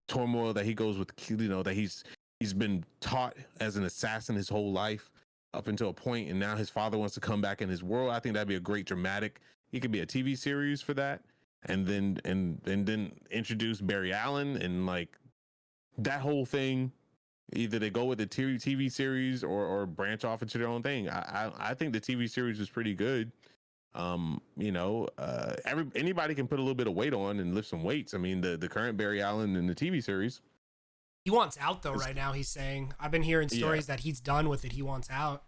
turmoil that he goes with, that he's been taught as an assassin his whole life up until a point, and now his father wants to come back in his world. I think that'd be a great dramatic. It could be a TV series for that. And then introduce Barry Allen, and like that whole thing. Either they go with the TV series or branch off into their own thing. I think the TV series was pretty good. Anybody can put a little bit of weight on and lift some weights. I mean, the current Barry Allen in the TV series. He wants out though. Right now, he's saying. I've been hearing stories that he's done with it. He wants out.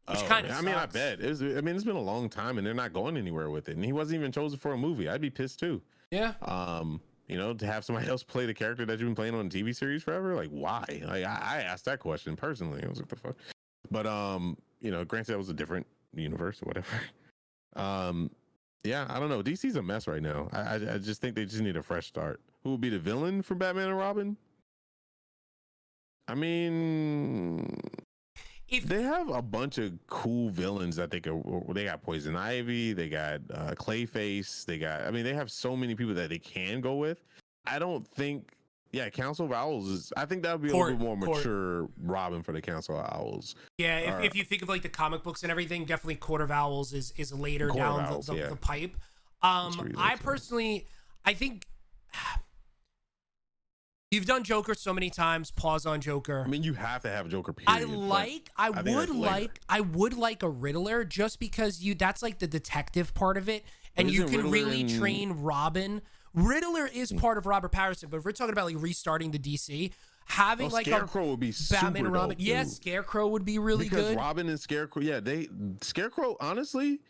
Which kind of sucks. I bet. It's been a long time, and they're not going anywhere with it. And he wasn't even chosen for a movie. I'd be pissed too. Yeah. To have somebody else play the character that you've been playing on a TV series forever, like why? Like I asked that question personally. I was like, the fuck. But granted that was a different universe or whatever. I don't know. DC's a mess right now. I just think they just need a fresh start. Who would be the villain for Batman and Robin? I mean, they have a bunch of cool villains that they got Poison Ivy, they got Clayface, they have so many people that they can go with. I don't think, Council of Owls I think that would be a little bit more mature Robin for the Council of Owls. Yeah, if you think of like the comic books and everything, definitely Court of Owls is later down the pipe. I personally, I think you've done Joker so many times. Pause on Joker. I mean, you have to have Joker. Period. I would like a Riddler, just because that's like the detective part of it, and you can really train Robin. Riddler is part of Robert Pattinson, but if we're talking about like restarting the DC, having like Scarecrow would be Batman and Robin. Yes, Scarecrow would be really good. Because Robin and Scarecrow, Scarecrow honestly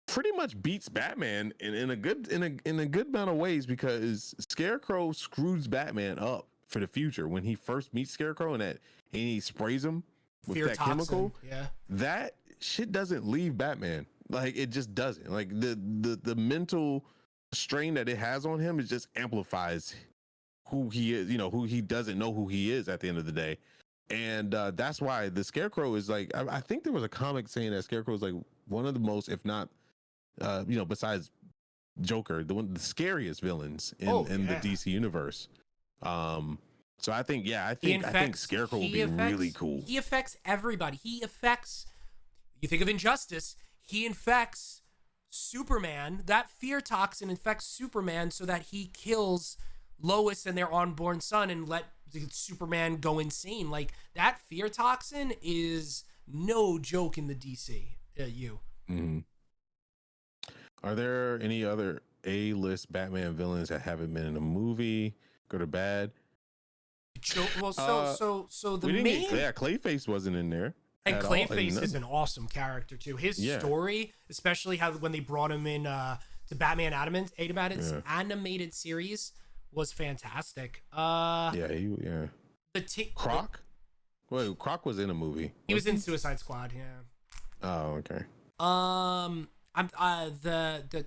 pretty much beats Batman in a good amount of ways, because Scarecrow screws Batman up for the future when he first meets Scarecrow and he sprays him with fear that toxin. chemical. Yeah, that shit doesn't leave Batman. Like it just doesn't. Like the mental strain that it has on him, it just amplifies who he is. Who he doesn't know who he is at the end of the day. And that's why the Scarecrow is like, I think there was a comic saying that Scarecrow is like one of the most, if not besides Joker, the scariest villains in the DC universe. So I think Scarecrow will be really cool. He affects everybody. You think of Injustice, he infects Superman. That fear toxin infects Superman so that he kills Lois and their unborn son and let Superman go insane. Like, that fear toxin is no joke in the DC. Mm-hmm. Are there any other A-list Batman villains that haven't been in a movie, good or bad? Well, so the main... Clayface wasn't in there. And Clayface is an awesome character too. His story, especially how when they brought him in to Batman animated series, was fantastic. The Croc? Wait, Croc was in a movie. He was in Suicide Squad. Yeah. Oh, okay. I'm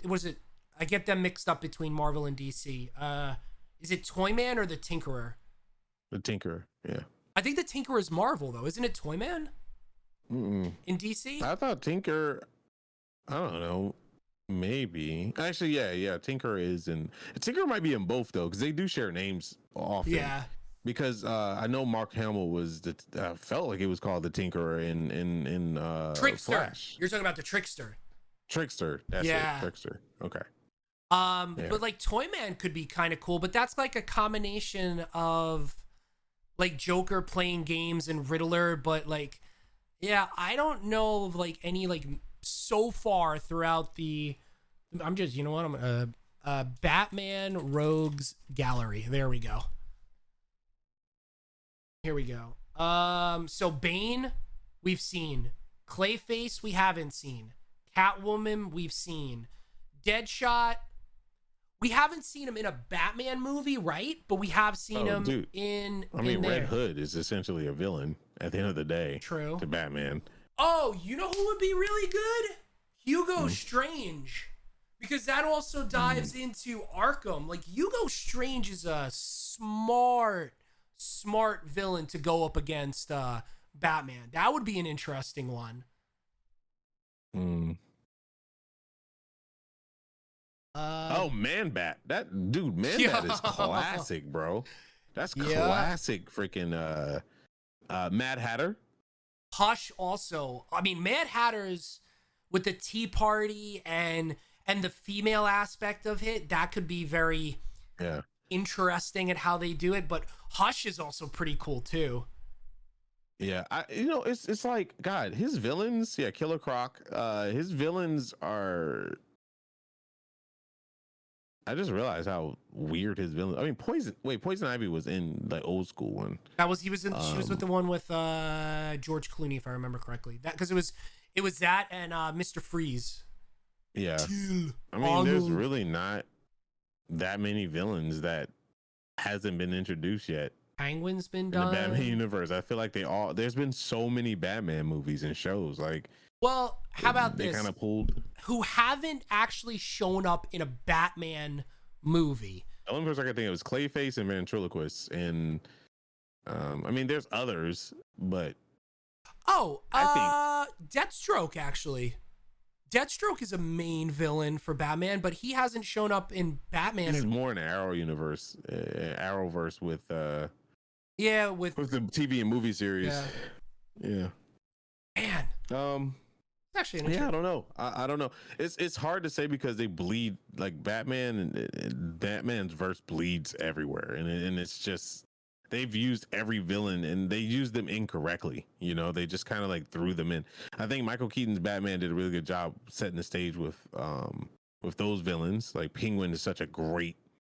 was it? I get them mixed up between Marvel and DC. Is it Toyman or the Tinkerer? The Tinkerer. Yeah. I think the Tinkerer is Marvel though, isn't it? Toyman. in DC? I thought Tinker. I don't know. Maybe actually, yeah. Tinker might be in both though, because they do share names often. Yeah. Because I know Mark Hamill was felt like it was called the Tinkerer in Trickster. Flash. You're talking about the Trickster. Trickster. That's it. Trickster. Okay. But like Toyman could be kind of cool, but that's like a combination of like Joker playing games and Riddler, but like, yeah, I don't know of like any like so far throughout the. I'm just, you know what? I'm Batman Rogues Gallery. There we go. Here we go. So Bane, we've seen. Clayface, we haven't seen. Catwoman, we've seen. Deadshot, we haven't seen him in a Batman movie, right? But we have seen him in. I mean, Red Hood is essentially a villain at the end of the day. True. To Batman. Oh, you know who would be really good? Hugo Strange. Because that also dives into Arkham. Like, Hugo Strange is a smart villain to go up against Batman. That would be an interesting one. Man-Bat. That dude, Man-Bat is classic, bro. That's classic freaking Mad Hatter. Hush also. I mean, Mad Hatter's with the Tea Party and the female aspect of it, that could be very interesting at how they do it, but Hush is also pretty cool too. Yeah, it's like, God, his villains, Killer Croc, his villains are. I just realized how weird his villain. I mean, Poison Ivy was in the old school one. She was with the one with George Clooney, if I remember correctly. That because it was that and Mr. Freeze. Yeah, I mean, there's really not that many villains that hasn't been introduced yet. Penguin's been done in the Batman universe. I feel like there's been so many Batman movies and shows. Like, well, how about they this? kind of pulled who haven't actually shown up in a Batman movie. The only person I can think of is Clayface and Ventriloquist, and I mean, there's others, but I think Deathstroke actually. Deathstroke is a main villain for Batman, but he hasn't shown up in Batman. This is more an Arrow universe, Arrowverse with the TV and movie series. Yeah. Man. Actually, I don't know. I don't know. It's hard to say because they bleed like Batman, and Batman's verse bleeds everywhere, and it's just they've used every villain and they used them incorrectly. They just kind of like threw them in. I think Michael Keaton's Batman did a really good job setting the stage with those villains. Like Penguin is such a great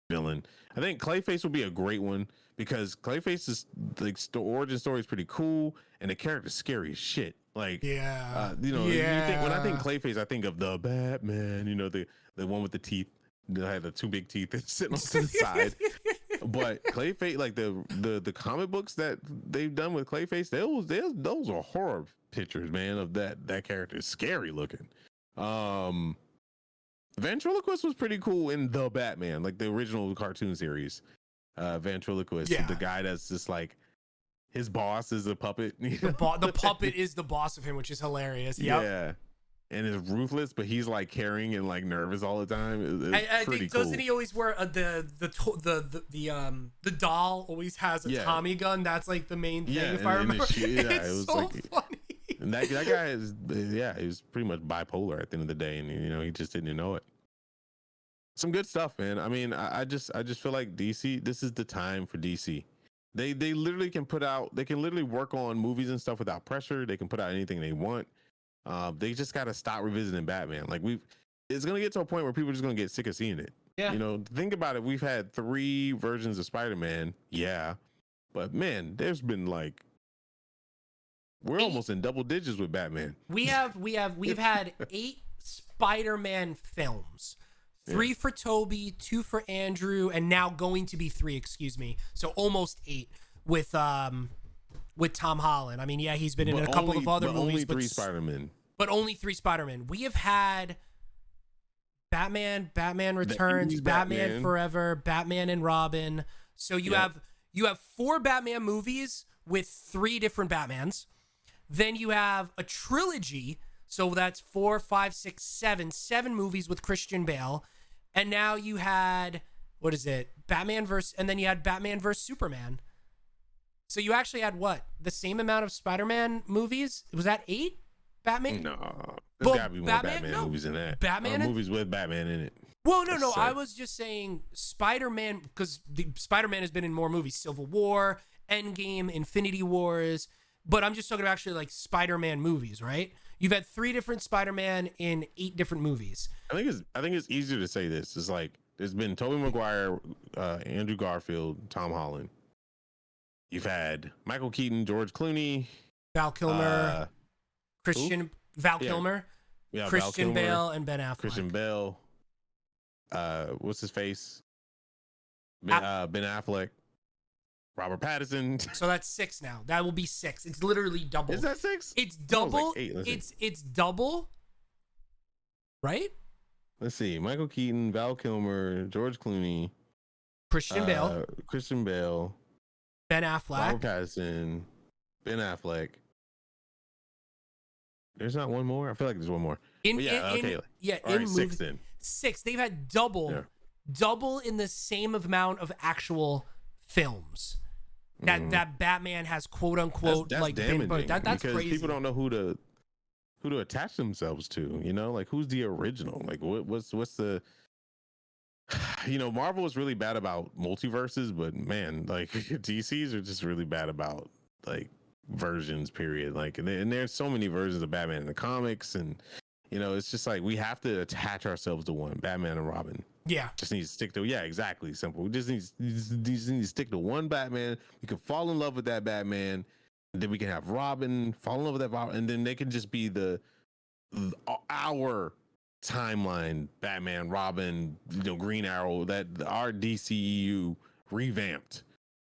villain. I think Clayface will be a great one because Clayface is like the origin story is pretty cool and the character's scary as shit. Like, you think when I think Clayface, I think of the Batman, the one with the teeth that had the two big teeth that's sitting off to the side. But Clayface, like the comic books that they've done with Clayface, those are horror pictures, man, of that character. It's scary looking. Ventriloquist was pretty cool in the Batman, like the original cartoon series. Ventriloquist, the guy that's just like his boss is a puppet. The puppet is the boss of him, which is hilarious. Yep. Yeah. And is ruthless, but he's like caring and like nervous all the time. It's pretty cool. Doesn't he always wear the doll always has a Tommy gun? That's like the main thing, if I remember. It was so like, funny. And that guy is, he was pretty much bipolar at the end of the day, and he just didn't know it. Some good stuff, man. I mean, I just feel like DC. This is the time for DC. They literally can literally work on movies and stuff without pressure. They can put out anything they want. They just got to stop revisiting Batman. Like it's going to get to a point where people are just going to get sick of seeing it. Yeah. Think about it. We've had 3 versions of Spider-Man. Yeah. But man, there's been like, we're almost in double digits with Batman. We've had 8 Spider-Man films. 3 for Toby, 2 for Andrew, and now going to be 3, excuse me. So almost 8 with Tom Holland. I mean, he's been in a couple of other movies, only 3 Spider-Man. But only 3 Spider-Man. We have had Batman Returns, Batman Forever, Batman and Robin. So you have 4 Batman movies with 3 different Batmans. Then you have a trilogy. So that's 4, 5, 6, 7. 7 movies with Christian Bale. And now you had, what is it? And then you had Batman versus Superman. So you actually had what? The same amount of Spider-Man movies? Was that 8? Batman? No. There's gotta be more Batman movies than that. Movies with Batman in it. Well, no. I was just saying Spider-Man, because Spider-Man has been in more movies. Civil War, Endgame, Infinity Wars. But I'm just talking about actually like Spider-Man movies, right? You've had 3 different Spider-Man in 8 different movies. I think it's easier to say this. It's like there's been Tobey Maguire, Andrew Garfield, Tom Holland. You've had Michael Keaton, George Clooney, Val Kilmer, Kilmer, Christian Bale, and Ben Affleck. Christian Bale. What's his face? Ben Affleck. Robert Pattinson. So that's 6 now. That will be 6. It's literally double. Is that 6? It's double. Like 8. It's double. Right? Let's see. Michael Keaton, Val Kilmer, George Clooney, Christian Bale, Ben Affleck, Robert Pattinson, Ben Affleck. There's not one more. I feel like there's one more. In 6 then. 6. They've had double in the same amount of actual films. That Batman has quote unquote that's like damaging, been, that's because crazy. People don't know who to attach themselves to, you know, like who's the original, like what's the Marvel is really bad about multiverses, but man, like DC's are just really bad about like versions, period. Like and there's so many versions of Batman in the comics, and it's just like we have to attach ourselves to one. Batman and Robin. Yeah. Just need to stick to, exactly. Simple. We just need to stick to one Batman. We can fall in love with that Batman. And then we can have Robin, fall in love with that Robin. And then they can just be our timeline, Batman, Robin, Green Arrow, that our DCEU revamped,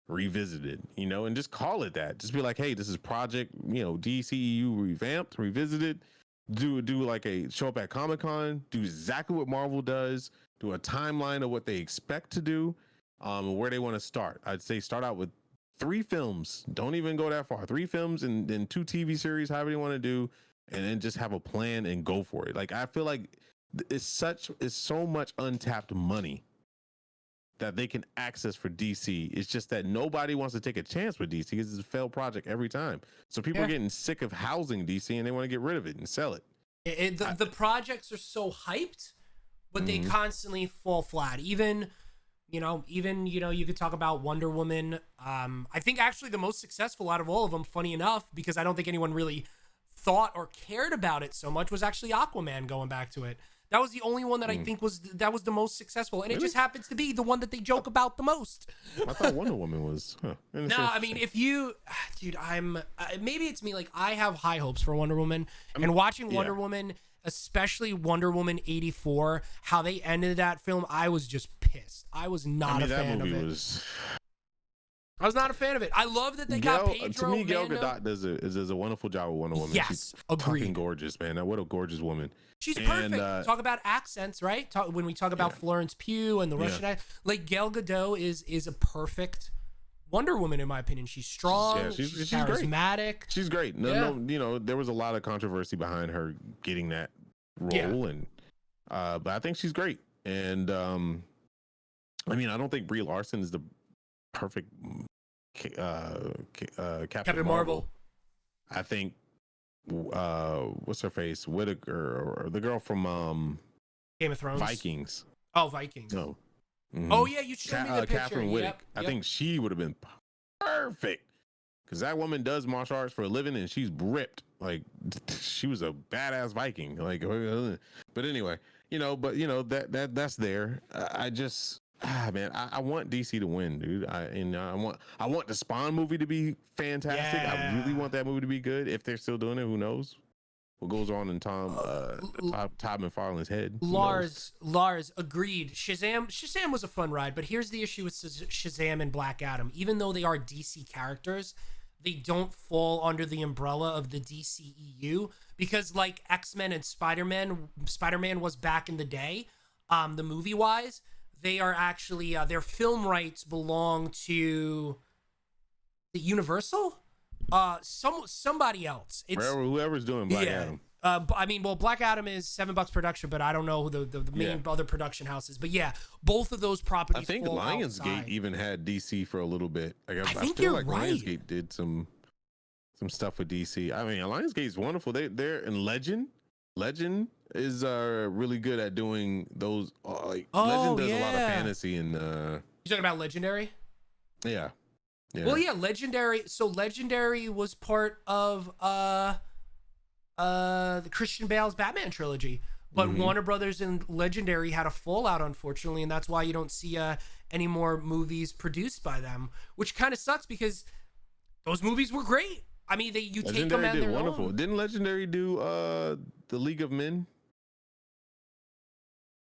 revisited, and just call it that. Just be like, hey, this is project, DCEU revamped, revisited. Do like a show up at Comic-Con, do exactly what Marvel does, do a timeline of what they expect to do, and where they want to start. I'd say start out with 3 films. Don't even go that far. 3 films and then 2 TV series, however you want to do, and then just have a plan and go for it. Like I feel like it's so much untapped money that they can access for DC. It's just that nobody wants to take a chance with DC because it's a failed project every time. So people are getting sick of housing DC and they want to get rid of it and sell it. The projects are so hyped, but they constantly fall flat. Even you could talk about Wonder Woman. I think actually the most successful out of all of them, funny enough, because I don't think anyone really thought or cared about it so much, was actually Aquaman, going back to it. That was the only one that I think was the most successful, and it just happens to be the one that they joke about the most. I thought Wonder Woman was. No, I mean, if you, dude, maybe it's me. Like I have high hopes for Wonder Woman, and watching Wonder Woman, especially Wonder Woman 84, how they ended that film, I was just pissed. I was not a fan of it. I was not a fan of it. I love that they got Pedro. To me, Gal Gadot does a wonderful job with Wonder Woman. Yes, she's agreed. Fucking gorgeous, man. What a gorgeous woman. She's perfect. Talk about accents, right? When we talk about Florence Pugh and the Russian, like Gal Gadot is a perfect Wonder Woman in my opinion. She's strong. She's charismatic. Great. She's great. No, there was a lot of controversy behind her getting that role, and but I think she's great. And I mean, I don't think Brie Larson is the perfect Captain Marvel. I think what's her face, Whitaker, or the girl from Game of Thrones, Vikings. Oh, Vikings. No. Oh yeah, you showed me the picture. Catherine Whitaker. Yep. I think she would have been perfect because that woman does martial arts for a living and she's ripped. Like she was a badass Viking. Like, but anyway, that's there. I just. Man, I want DC to win, dude. I want the Spawn movie to be fantastic. I really want that movie to be good. If they're still doing it, who knows what goes on in Todd McFarlane's head? Lars, agreed. Shazam was a fun ride, but here's the issue with Shazam and Black Adam. Even though they are DC characters, they don't fall under the umbrella of the DCEU because, like X-Men and Spider-Man was back in the day, the movie wise. They are actually their film rights belong to the Universal. Somebody else. It's whoever's doing Black Adam. I mean, well, Black Adam is $7 production, but I don't know who the main other production house is. But yeah, both of those properties. I think Lionsgate even had DC for a a little bit. I think feel you're like right. Lionsgate did some stuff with DC. I mean, Lionsgate's wonderful. They're in Legend. Legend is really good at doing those. Legend does a lot of fantasy and. You talking about Legendary? Yeah. Well, yeah, Legendary. So Legendary was part of the Christian Bale's Batman trilogy, but Warner Brothers and Legendary had a fallout, unfortunately, and that's why you don't see any more movies produced by them, which kind of sucks because those movies were great. I mean, you take them and they're wonderful. Didn't Legendary do the League of Men?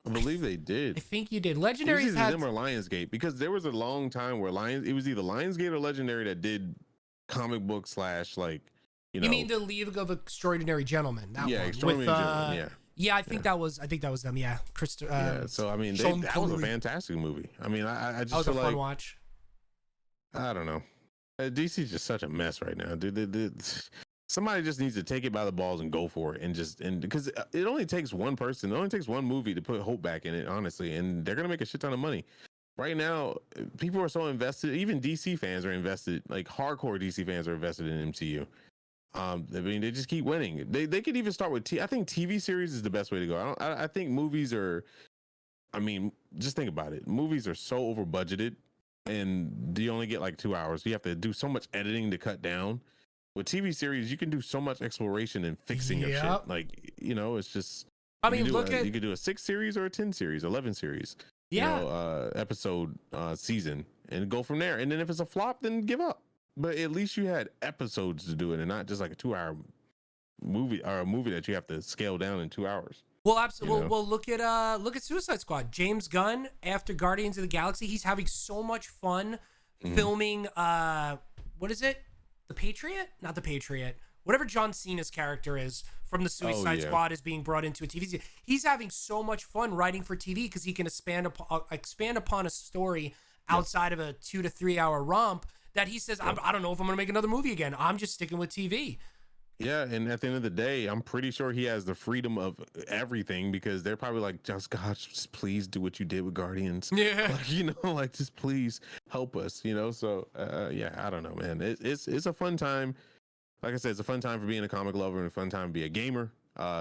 I believe they did. I think you did. Legendary had them or Lionsgate, because there was a long time where it was either Lionsgate or Legendary that did comic book / like. You mean the League of Extraordinary Gentlemen? That one. Extraordinary Gentlemen. Yeah. Yeah, I think that was them. Yeah, So I mean, that was a fantastic movie. I mean, I just that was feel a fun watch. I don't know. DC's just such a mess right now, dude. Somebody just needs to take it by the balls and go for it, and because it only takes one person, it only takes one movie to put hope back in it, honestly, and they're gonna make a shit ton of money. Right now, people are so invested. Even DC fans are invested. Like hardcore DC fans are invested in MCU. I mean, they just keep winning. They could even start with I think TV series is the best way to go. I think movies are. I mean, just think about it. Movies are so over budgeted, and you only get like 2 hours. You have to do so much editing to cut down. With TV series, you can do so much exploration and fixing of shit. Like, it's just. I mean, you could do a 6 series or a 10 series, 11 series. Yeah. Episode season, and go from there. And then if it's a flop, then give up. But at least you had episodes to do it, and not just like a 2-hour movie or a movie that you have to scale down in 2 hours. Well, absolutely. Well, look at Suicide Squad. James Gunn, after Guardians of the Galaxy, he's having so much fun filming. What is it? The Patriot? Not the Patriot. Whatever John Cena's character is from the Suicide Squad is being brought into a TV series. He's having so much fun writing for TV because he can expand upon a story outside of a 2 to 3 hour romp. That he says, I don't know if I'm going to make another movie again. I'm just sticking with TV. Yeah, and at the end of the day, I'm pretty sure he has the freedom of everything, because they're probably like, just please do what you did with Guardians. Yeah. Like, just please help us, So, I don't know, man. It's a fun time. Like I said, it's a fun time for being a comic lover and a fun time to be a gamer.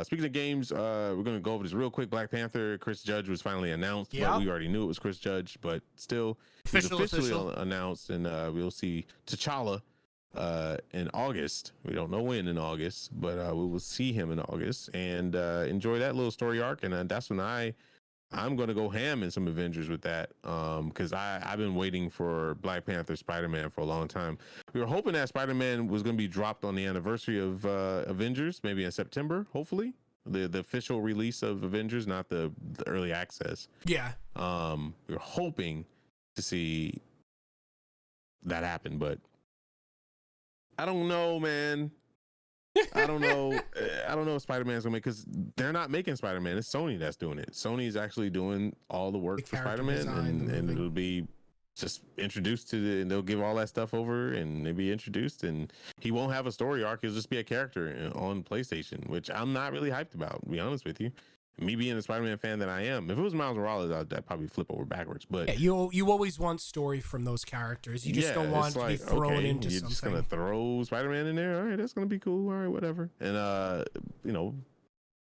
Speaking of games, we're going to go over this real quick. Black Panther, Chris Judge was finally announced, but we already knew it was Chris Judge, but still officially announced, and we'll see T'Challa in August. We don't know when in August, but we will see him in August and enjoy that little story arc. And that's when I'm going to go ham in some Avengers with that, because I've been waiting for Black Panther, Spider-Man for a long time. We were hoping that Spider-Man was going to be dropped on the anniversary of Avengers, maybe in September, hopefully. The official release of Avengers, not the early access. Yeah. We were hoping to see that happen, but I don't know, man. I don't know. I don't know if Spider-Man's gonna make, because they're not making Spider-Man. It's Sony that's doing it. Sony's actually doing all the work for Spider-Man, and it'll be just introduced to and they'll give all that stuff over, and they'll be introduced, and he won't have a story arc. He'll just be a character on PlayStation, which I'm not really hyped about, to be honest with you. Me being a Spider-Man fan that I am, if it was Miles Morales, I'd probably flip over backwards. But you always want story from those characters. You just don't want to be thrown into you're something. Just gonna throw Spider-Man in there. All right, that's gonna be cool. All right, whatever. And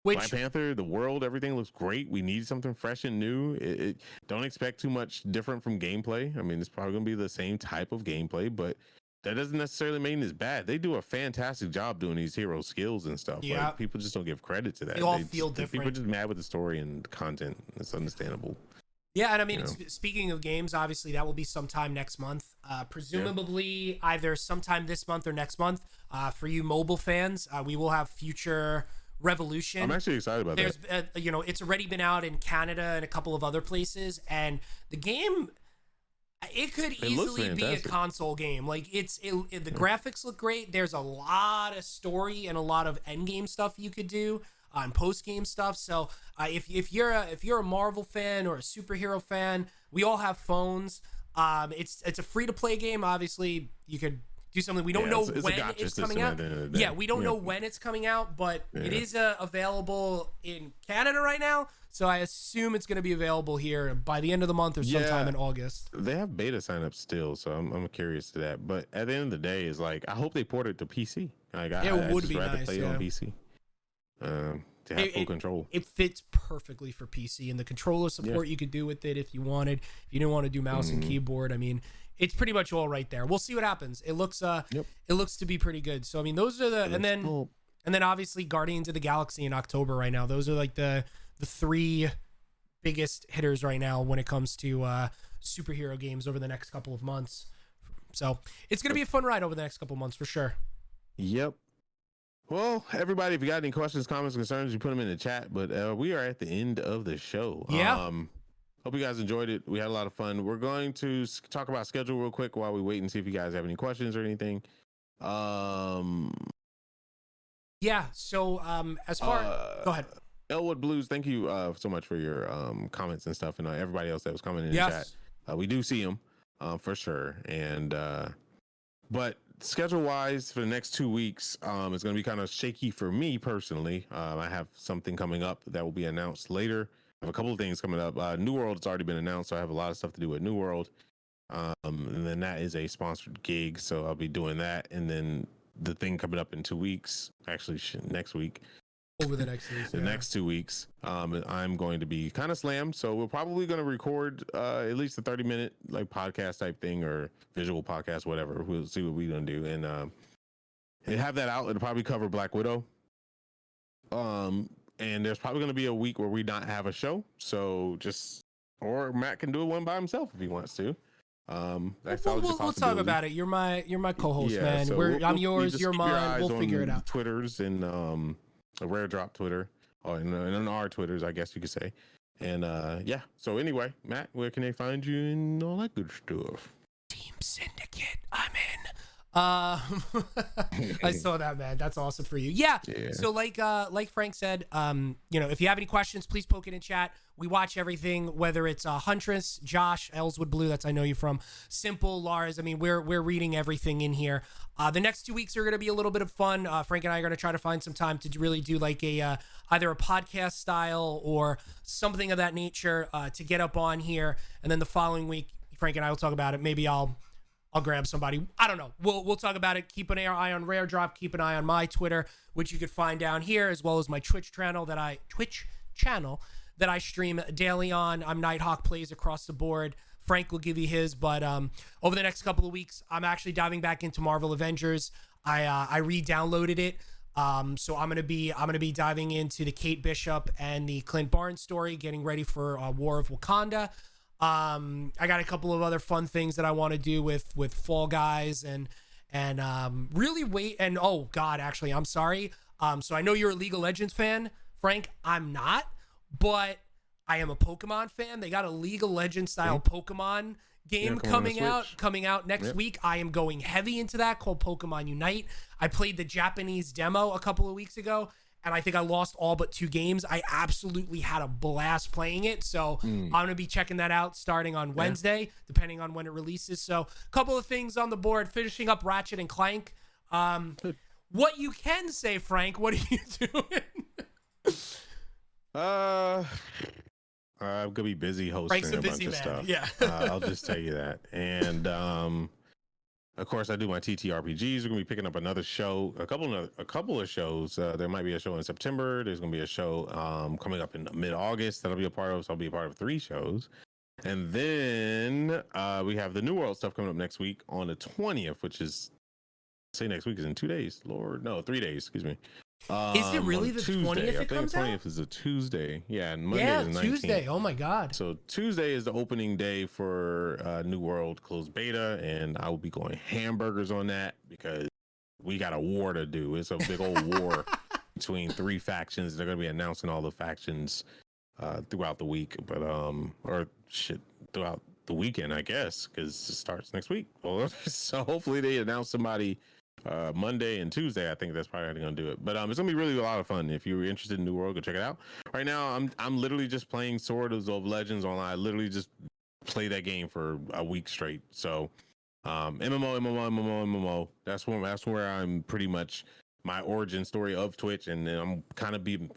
Black Panther, the world, everything looks great. We need something fresh and new. Don't expect too much different from gameplay. I mean, it's probably gonna be the same type of gameplay, but that doesn't necessarily mean it's bad. They do a fantastic job doing these hero skills and stuff. Yeah. Like, people just don't give credit to that. They all feel different. People are just mad with the story and content. It's understandable. Yeah, and I mean, speaking of games, obviously that will be sometime next month. Presumably either sometime this month or next month. For you mobile fans, we will have Future Revolution. I'm actually excited about that. It's already been out in Canada and a couple of other places, and the game, it could easily be a console game. Like the graphics look great. There's a lot of story and a lot of end game stuff you could do on post game stuff. So if you're a Marvel fan or a superhero fan, we all have phones. It's a free to play game. Obviously, you could do something. We don't know when it's coming out. Yeah, we don't know when it's coming out, but it is available in Canada right now. So I assume it's going to be available here by the end of the month or sometime in August. They have beta signups still, so I'm curious to that. But at the end of the day, it's like I hope they port it to PC. Like it would be nice. Play it on PC. To have full control. It fits perfectly for PC, and the controller support you could do with it if you wanted. If you didn't want to do mouse and keyboard, I mean, it's pretty much all right there. We'll see what happens. It looks it looks to be pretty good. So I mean, those are the and then obviously Guardians of the Galaxy in October right now. Those are like the three biggest hitters right now when it comes to superhero games over the next couple of months. So it's gonna be a fun ride over the next couple of months for sure. Yep. Well, everybody, if you got any questions, comments, concerns, you put them in the chat. But we are at the end of the show. Yeah. Hope you guys enjoyed it. We had a lot of fun. We're going to talk about schedule real quick while we wait and see if you guys have any questions or anything. Yeah. So as far go ahead. Elwood Blues, thank you so much for your comments and stuff, and everybody else that was commenting in the chat. We do see them for sure. And but schedule wise for the next 2 weeks, it's going to be kind of shaky for me personally. I have something coming up that will be announced later. I have a couple of things coming up. New World has already been announced, so I have a lot of stuff to do with New World. And then that is a sponsored gig, so I'll be doing that. And then the thing coming up in 2 weeks, actually next week. Over the next week, the next 2 weeks, I'm going to be kind of slammed. So we're probably going to record at least a 30-minute like podcast type thing or visual podcast, whatever. We'll see what we're going to do. And have that out. It'll probably cover Black Widow. And there's probably going to be a week where we not have a show. So or Matt can do one by himself if he wants to. We'll talk about it. You're my co-host, man. So I'm yours, you're mine. We'll figure it out. Twitters and a Rare Drop Twitter, and on our Twitters, I guess you could say. And so anyway, Matt, where can they find you and all that good stuff? Team Syndicate, I'm in. I saw that, man. That's awesome for you. Yeah. So like Frank said, if you have any questions, please poke it in chat. We watch everything, whether it's Huntress, Josh, Ellswood Blue, that's I know you from, Simple, Lars. I mean, we're reading everything in here. The next 2 weeks are going to be a little bit of fun. Frank and I are going to try to find some time to really do like either a podcast style or something of that nature to get up on here. And then the following week, Frank and I will talk about it. Maybe I'll grab somebody. I don't know. We'll talk about it. Keep an eye on Rare Drop. Keep an eye on my Twitter, which you could find down here, as well as my Twitch channel that I stream daily on. I'm Nighthawk Plays across the board. Frank will give you his, but over the next couple of weeks, I'm actually diving back into Marvel Avengers. I re-downloaded it. So I'm gonna be diving into the Kate Bishop and the Clint Barnes story, getting ready for War of Wakanda. I got a couple of other fun things that I want to do with Fall Guys and really wait. And oh God, actually, I'm sorry. So I know you're a League of Legends fan, Frank. I'm not, but I am a Pokemon fan. They got a League of Legends style Pokemon game coming out next week. I am going heavy into that, called Pokemon Unite. I played the Japanese demo a couple of weeks ago, and I think I lost all but 2 games. I absolutely had a blast playing it. So I'm going to be checking that out starting on Wednesday, depending on when it releases. So a couple of things on the board, finishing up Ratchet and Clank. What you can say, Frank, what are you doing? I'm going to be busy hosting Frank's a bunch of stuff. Yeah. I'll just tell you that. And of course, I do my TTRPGs. We're gonna be picking up another show, a couple of shows. There might be a show in September. There's gonna be a show coming up in mid-August that I'll be a part of. So I'll be a part of 3 shows, and then we have the New World stuff coming up next week on the 20th, which is next week is in 2 days. Lord, no, 3 days. Excuse me. Is it really the 20th? I think the 20th is a Tuesday. Yeah, and Monday is the 19th. Tuesday. Oh my God. So Tuesday is the opening day for New World closed beta, and I will be going hamburgers on that because we got a war to do. It's a big old war between 3 factions. They're going to be announcing all the factions throughout the week, but throughout the weekend, I guess, because it starts next week. So hopefully they announce somebody Monday and Tuesday. I think that's probably how they're gonna do it, but it's gonna be really a lot of fun. If you're interested in New World, go check it out. Right now I'm literally just playing Sword of Legends online. I literally just play that game for a week straight, so MMO. That's where I'm pretty much my origin story of Twitch, and then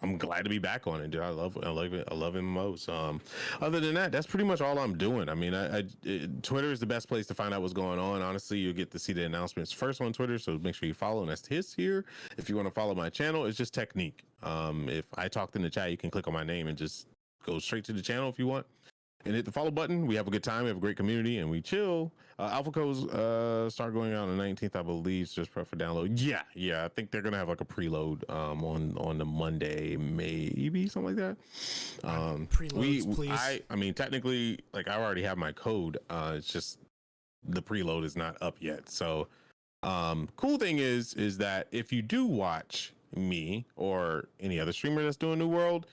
I'm glad to be back on it, dude. I love MMOs. Other than that, that's pretty much all I'm doing. I mean, Twitter is the best place to find out what's going on. Honestly, you'll get to see the announcements first on Twitter, so make sure you follow. And that's his here. If you want to follow my channel, it's just Technique. If I talked in the chat, you can click on my name and just go straight to the channel if you want. And hit the follow button. We have a good time. We have a great community, and we chill. Alpha codes start going out on the 19th, I believe. Just prep for download. Yeah. I think they're gonna have like a preload on the Monday, maybe something like that. Preloads, please. I mean, technically, like I already have my code. It's just the preload is not up yet. So, cool thing is that if you do watch me or any other streamer that's doing New World.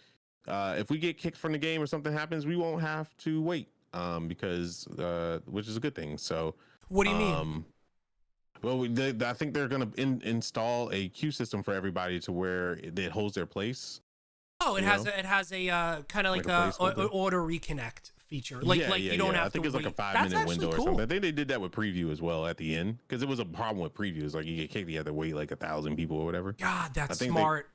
If we get kicked from the game or something happens, we won't have to wait because which is a good thing. So what do you mean? Well, I think they're going to install a queue system for everybody to where it holds their place. Oh, it has a kind of like a auto reconnect feature. Like you don't have to. I think it's like a 5-minute window or something. I think they did that with preview as well at the end because it was a problem with previews. Like you get kicked, you have to wait like 1,000 people or whatever. God, that's smart.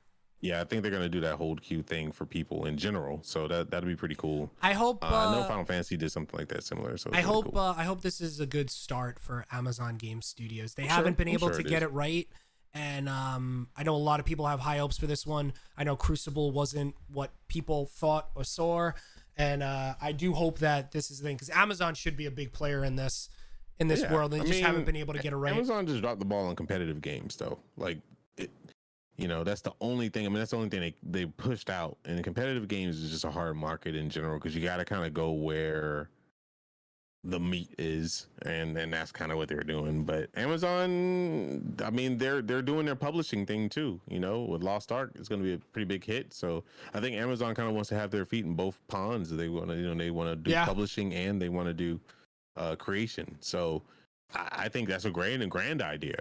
I think they're gonna do that hold queue thing for people in general, so that'd be pretty cool. I hope. I know Final Fantasy did something like that similar. So I hope. Cool. I hope this is a good start for Amazon Game Studios. They haven't been able to get it right, and I know a lot of people have high hopes for this one. I know Crucible wasn't what people thought or saw, and I do hope that this is the thing because Amazon should be a big player in this world. They just haven't been able to get it right. Amazon just dropped the ball on competitive games, though. Like it. That's the only thing. I mean, that's the only thing they pushed out. And competitive games is just a hard market in general because you got to kind of go where the meat is, and that's kind of what they're doing. But Amazon, I mean, they're doing their publishing thing too. With Lost Ark, it's going to be a pretty big hit. So I think Amazon kind of wants to have their feet in both ponds. They want to, they want to do publishing and they want to do creation. So I think that's a grand idea.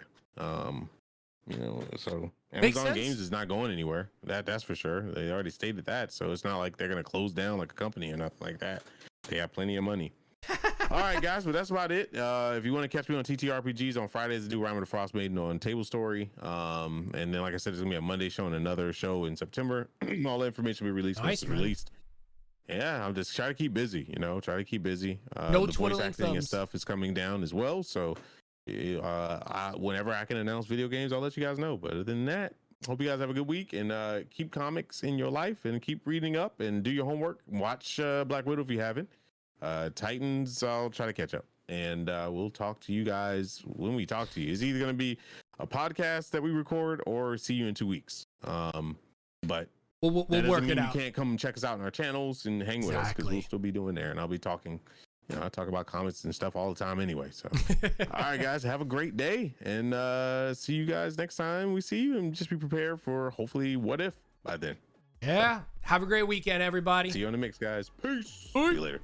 So Amazon Games is not going anywhere. That's for sure. They already stated that. So it's not like they're going to close down like a company or nothing like that. They have plenty of money. All right, guys, but that's about it. If you want to catch me on TTRPGs on Fridays, I do Rhyme of the Frost Maiden on Table Story. And then, like I said, there's going to be a Monday show and another show in September. All the information will be released when it's released. Yeah, I'm just trying to keep busy, try to keep busy. No the voice acting thumbs. And stuff is coming down as well. So whenever I can announce video games, I'll let you guys know. But other than that, hope you guys have a good week and keep comics in your life and keep reading up and do your homework. Watch Black Widow if you haven't. Titans, I'll try to catch up. And we'll talk to you guys when we talk to you. It's either going to be a podcast that we record or see you in 2 weeks. But we'll work it out. You can't come check us out on our channels and hang with us because we'll still be doing there. And I'll be talking. I talk about comics and stuff all the time anyway. So, all right, guys, have a great day and see you guys next time we see you. And just be prepared for hopefully What If by then. Yeah. Have a great weekend, everybody. See you on the mix, guys. Peace. See you later.